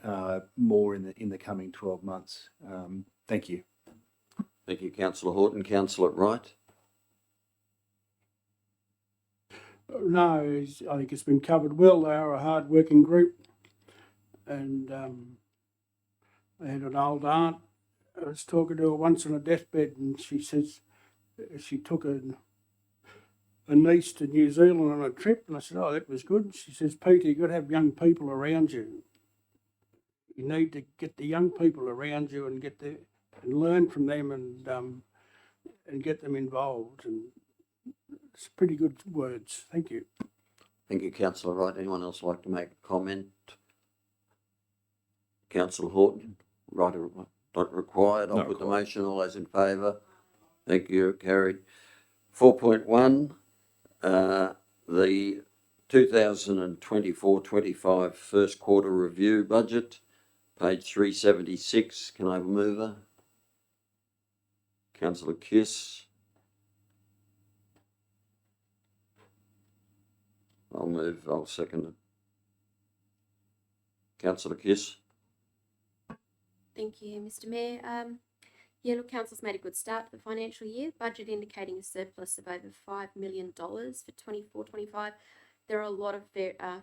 more in the coming 12 months. Thank you. Thank you, Councillor Horton. Councillor Wright. No, I think it's been covered well. They are a hard-working group, and I had an old aunt. I was talking to her once on a deathbed, and she says she took a niece to New Zealand on a trip, and I said, "Oh, that was good." She says, "Peter, you've got to have young people around you. You need to get the young people around you and and learn from them and get them involved." And it's pretty good words. Thank you. Thank you, Councillor Wright. Anyone else like to make a comment? Councillor Horton. Right, not required. I'll put the motion. All those in favour? Thank you. Carried. 4.1, the 2024-25 first quarter review budget, page 376. Can I have a mover? Councillor Kiss. I'll second it. Councillor Kiss. Thank you, Mr. Mayor. Yeah, look, council's made a good start to the financial year. Budget indicating a surplus of over $5 million for 24-25. There are a lot of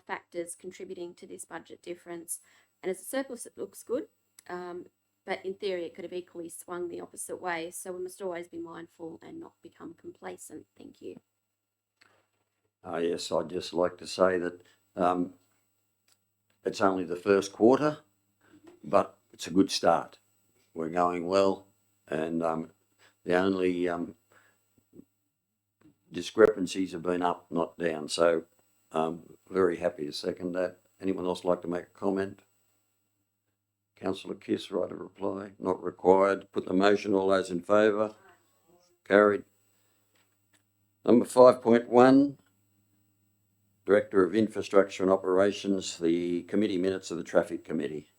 factors contributing to this budget difference, and as a surplus, it looks good. But in theory, it could have equally swung the opposite way. So we must always be mindful and not become complacent. Thank you. Yes, I'd just like to say that it's only the first quarter, but it's a good start. We're going well, and the only discrepancies have been up, not down. So very happy to second that. Anyone else like to make a comment? Councillor Kiss, right of reply. Not required. Put the motion. All those in favour? Carried. Number 5.1. Director of Infrastructure and Operations, the committee minutes of the Traffic Committee.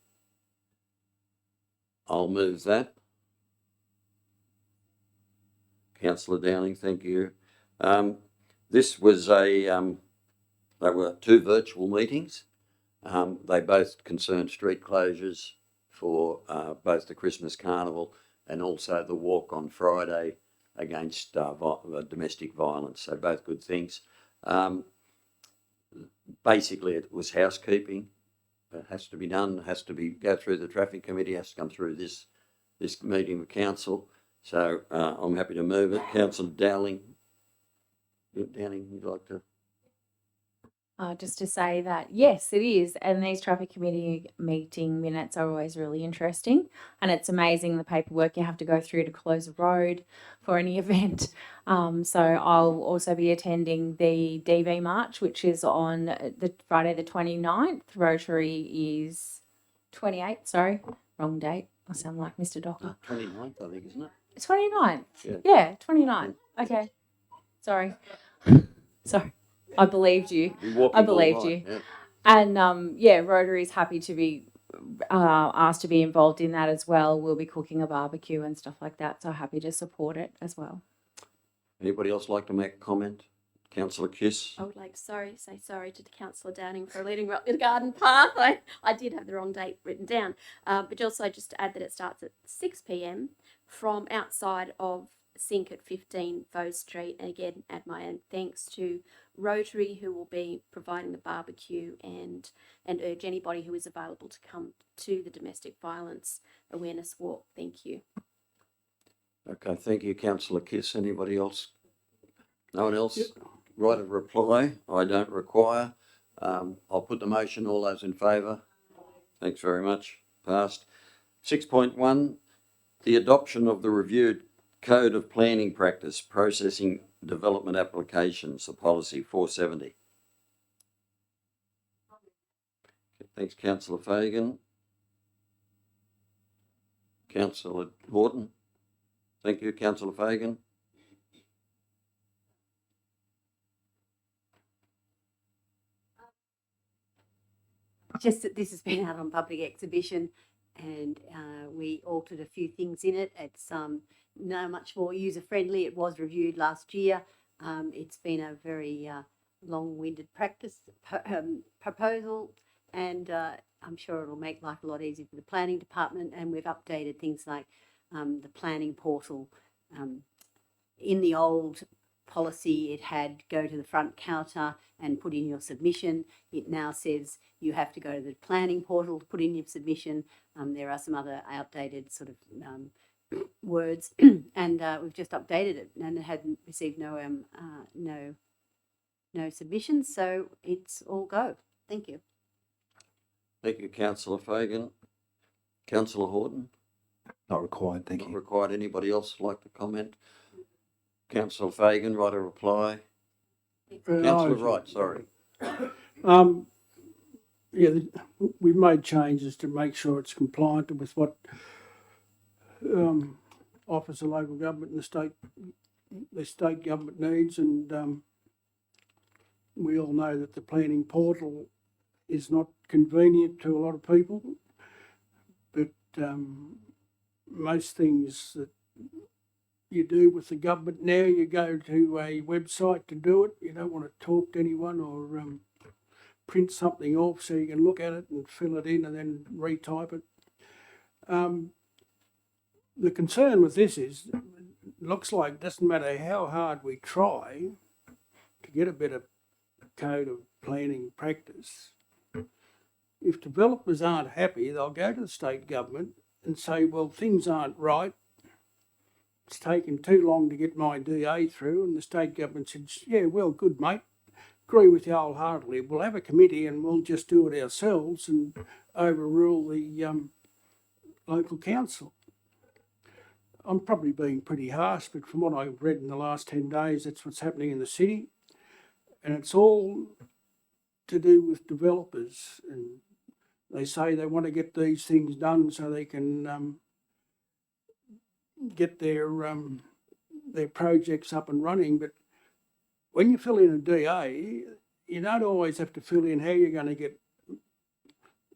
I'll move that. Councillor Downing, thank you. This was they were two virtual meetings. They both concerned street closures for both the Christmas Carnival and also the walk on Friday against domestic violence. So both good things. Basically, it was housekeeping. It has to be done. It has to go through the Traffic Committee. Has to come through this meeting with council. So I'm happy to move it. Councillor Dowling, you'd like to? Just to say that, yes, it is. And these traffic committee meeting minutes are always really interesting. And it's amazing the paperwork you have to go through to close a road for any event. So I'll also be attending the DV March, which is on the Friday the 29th. Rotary is 28th, sorry, wrong date. I sound like Mr. Docker. 29th, I think, isn't it? 29th? Yeah, 29th. Okay. Sorry. Sorry. I believed you. I believed you. Yeah. And Rotary's happy to be asked to be involved in that as well. We'll be cooking a barbecue and stuff like that. So happy to support it as well. Anybody else like to make a comment? Councillor Kiss. I would like to say sorry to Councillor Downing for leading up the garden path. I did have the wrong date written down. But also just to add that it starts at 6 p.m. from outside of Sink at 15 Foe Street. And again, add my own thanks to Rotary, who will be providing the barbecue, and urge anybody who is available to come to the domestic violence awareness walk. Thank you. Okay, thank you, Councillor Kiss. Anybody else? No one else? Right of reply. I don't require. I'll put the motion. All those in favour? Thanks very much. Passed. 6.1, the adoption of the reviewed Code of Planning Practice, Processing Development Applications, the policy 470. Thanks, Councillor Fagan. Councillor Horton. Thank you, Councillor Fagan. Just that this has been out on public exhibition, and we altered a few things in it. It's now much more user friendly. It was reviewed last year. It's been a very long-winded proposal, and I'm sure it'll make life a lot easier for the planning department. And we've updated things like the planning portal. In the old policy, it had go to the front counter and put in your submission. It now says you have to go to the planning portal to put in your submission. There are some other outdated sort of words, and we've just updated it, and it hadn't received no submissions, so it's all go. Thank you. Thank you, Councillor Fagan. Councillor Horton. Not required, thank Not you. required. Anybody else like to comment? Councillor Fagan, right a reply. Councillor Wright, sorry. We've made changes to make sure it's compliant with what Office of Local Government and the state government needs, and we all know that the planning portal is not convenient to a lot of people, but most things that you do with the government now, you go to a website to do it. You don't want to talk to anyone or print something off so you can look at it and fill it in and then retype it. The concern with this is, it looks like it doesn't matter how hard we try to get a better code of planning practice, if developers aren't happy, they'll go to the state government and say, well, things aren't right. It's taken too long to get my DA through. And the state government says, yeah, well, good, mate. Agree with you wholeheartedly. We'll have a committee and we'll just do it ourselves and overrule the local council. I'm probably being pretty harsh, but from what I've read in the last 10 days, that's what's happening in the city. And it's all to do with developers. And they say they want to get these things done so they can get their projects up and running. But when you fill in a DA, you don't always have to fill in how you're going to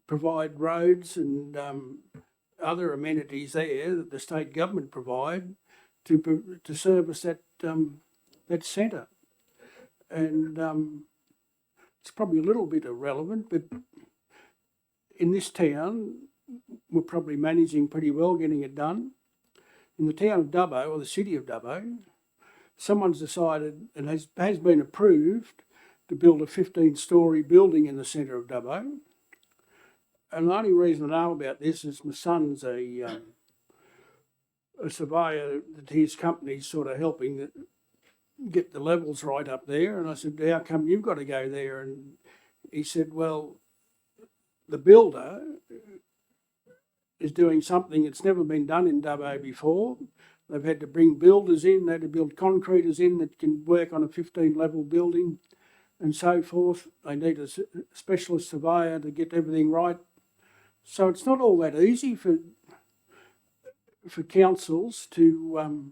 provide roads and other amenities there that the state government provide to service that centre. And it's probably a little bit irrelevant, but in this town, we're probably managing pretty well getting it done. In the town of Dubbo, or the city of Dubbo, someone's decided and has been approved to build a 15-storey building in the centre of Dubbo. And the only reason I know about this is my son's a surveyor that his company's sort of helping get the levels right up there. And I said, how come you've got to go there? And he said, well, the builder is doing something that's never been done in Dubbo before. They've had to bring builders in, they had to build concreters in that can work on a 15-level building and so forth. They need a specialist surveyor to get everything right. So it's not all that easy for councils to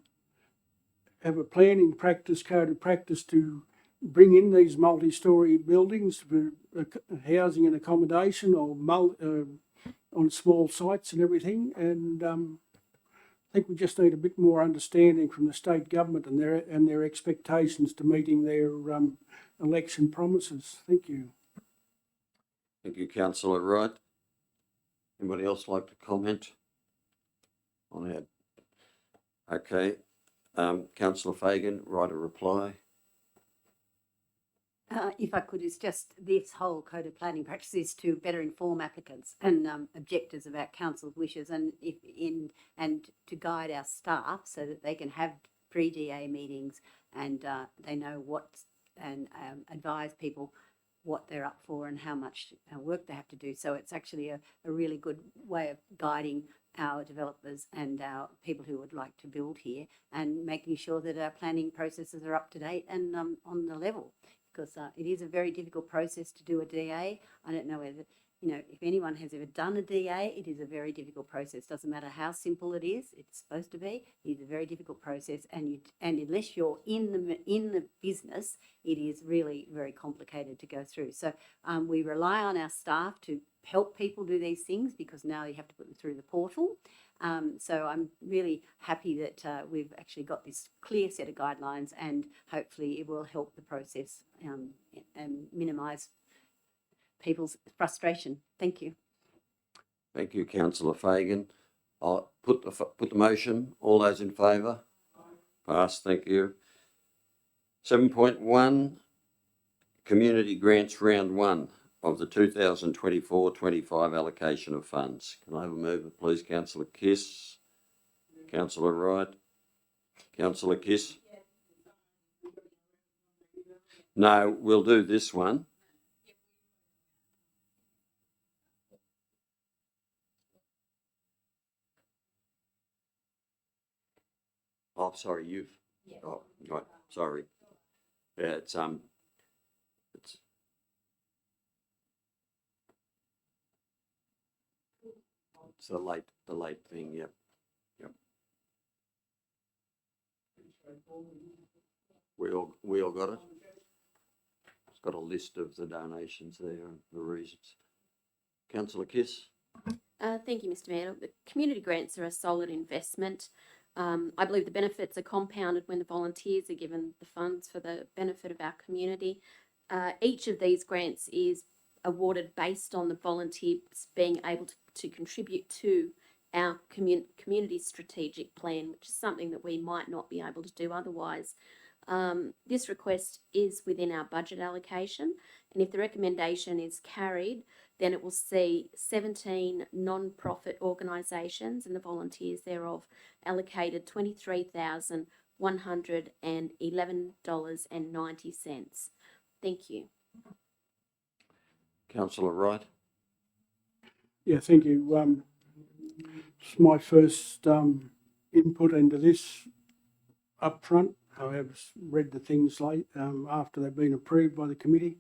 have a planning practice, code of practice to bring in these multi-storey buildings for housing and accommodation or on small sites and everything. And I think we just need a bit more understanding from the state government and their expectations to meeting their election promises. Thank you. Thank you, Councillor Wright. Anybody else like to comment on that? Okay. Councillor Fagan, write a reply. If I could, it's just this whole code of planning practice is to better inform applicants and objectors about council's wishes and to guide our staff so that they can have pre-DA meetings and they know and advise people what they're up for and how much work they have to do. So it's actually a really good way of guiding our developers and our people who would like to build here and making sure that our planning processes are up to date and on the level. Because it is a very difficult process to do a DA. I don't know whether, if anyone has ever done a DA, it is a very difficult process. Doesn't matter how simple it is, it's supposed to be. It is a very difficult process, and unless you're in the business, it is really very complicated to go through. So we rely on our staff to help people do these things because now you have to put them through the portal. So I'm really happy that we've actually got this clear set of guidelines and hopefully it will help the process and minimise people's frustration. Thank you. Thank you, Councillor Fagan. I'll put the motion. All those in favour? Passed. Thank you. 7.1, Community Grants Round 1 of the 2024-25 allocation of funds. Can I have a mover, please? Councillor Kiss. Councillor Wright. Councillor Kiss. No, we'll do this one. Oh, sorry, you've. Yeah. Oh, right. Sorry. Yeah, it's the late thing. Yep. We all got it. It's got a list of the donations there and the reasons. Councillor Kiss? Thank you, Mr. Mayor. The community grants are a solid investment. I believe the benefits are compounded when the volunteers are given the funds for the benefit of our community. Each of these grants is awarded based on the volunteers being able to contribute to our community strategic plan, which is something that we might not be able to do otherwise. This request is within our budget allocation, and if the recommendation is carried, then it will see 17 non-profit organisations and the volunteers thereof allocated $23,111.90. Thank you. Councillor Wright? Yeah, thank you. It's my first input into this up front. I have read the things late after they've been approved by the committee.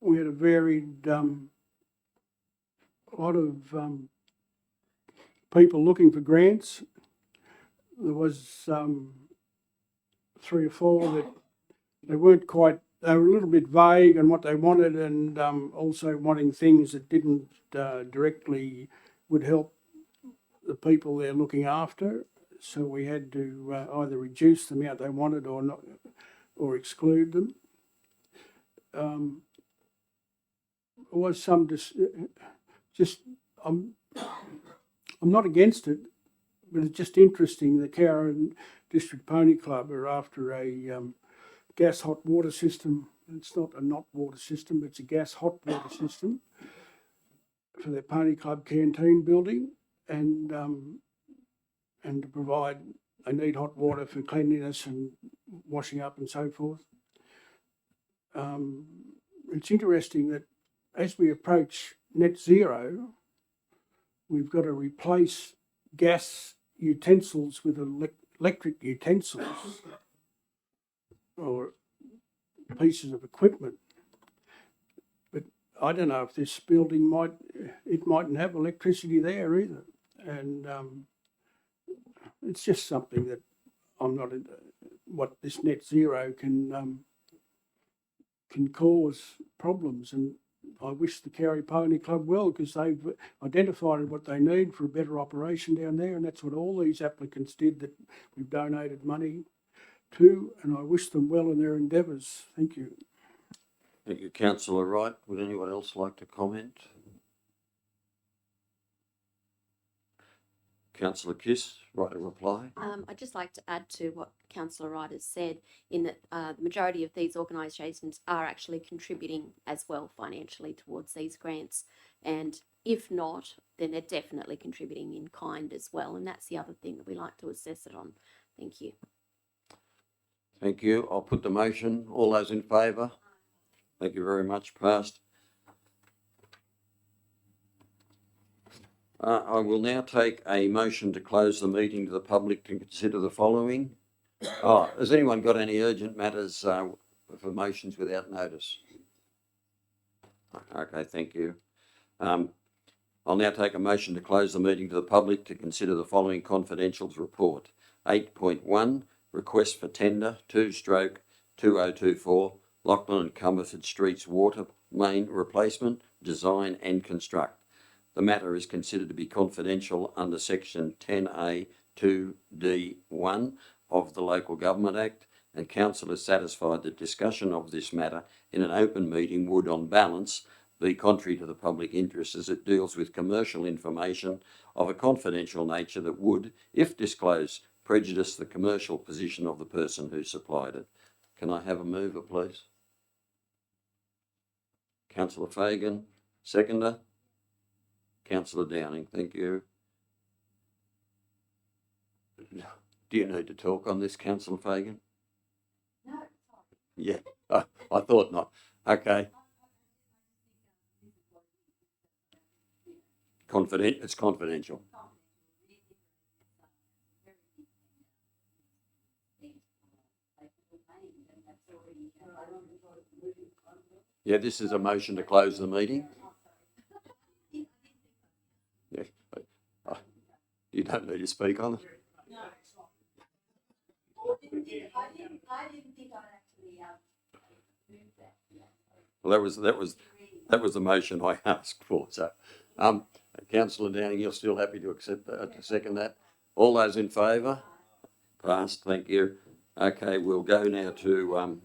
We had a varied lot of people looking for grants. There was 3 or 4 that they weren't quite, they were a little bit vague on what they wanted, and also wanting things that didn't directly would help the people they're looking after. So we had to either reduce the amount they wanted or not, or exclude them. There was some I'm not against it, but it's just interesting. The Cowra District Pony Club are after a gas hot water system. It's not a not water system, it's a gas hot water system for their pony club canteen building, and to provide, they need hot water for cleanliness and washing up and so forth. It's interesting that as we approach net zero, we've got to replace gas utensils with electric utensils or pieces of equipment. But I don't know if this building mightn't have electricity there either. And it's just something that I'm not, what this net zero can cause problems. And I wish the Cowra Pony Club well, because they've identified what they need for a better operation down there, and that's what all these applicants did that we've donated money to, and I wish them well in their endeavours. Thank you. Thank you, Councillor Wright. Would anyone else like to comment? Councillor Kiss, right to reply. I'd just like to add to what Councillor Wright has said, in that the majority of these organisations are actually contributing as well financially towards these grants, and if not, then they're definitely contributing in kind as well, and that's the other thing that we like to assess it on. Thank you. Thank you. I'll put the motion. All those in favour? Thank you very much. Passed. I will now take a motion to close the meeting to the public to consider the following. Has anyone got any urgent matters for motions without notice? Okay, thank you. I'll now take a motion to close the meeting to the public to consider the following confidentials report. 8.1, request for tender 2/2024 Lachlan and Comerford Streets water main replacement, design and construct. The matter is considered to be confidential under section 10A 2D1 of the Local Government Act, and council is satisfied that discussion of this matter in an open meeting would, on balance, be contrary to the public interest, as it deals with commercial information of a confidential nature that would, if disclosed, prejudice the commercial position of the person who supplied it. Can I have a mover, please? Councillor Fagan, seconder. Councillor Downing, thank you. Do you need to talk on this, Councillor Fagan? No. Yeah, I thought not. Okay. It's confidential. Yeah, this is a motion to close the meeting. Yeah, you don't need to speak on it. No, I didn't think I'd actually Well, that was the motion I asked for, so, councillor Downing, you're still happy to accept that, to second that? All those in favour? Passed, thank you. Okay, we'll go now to,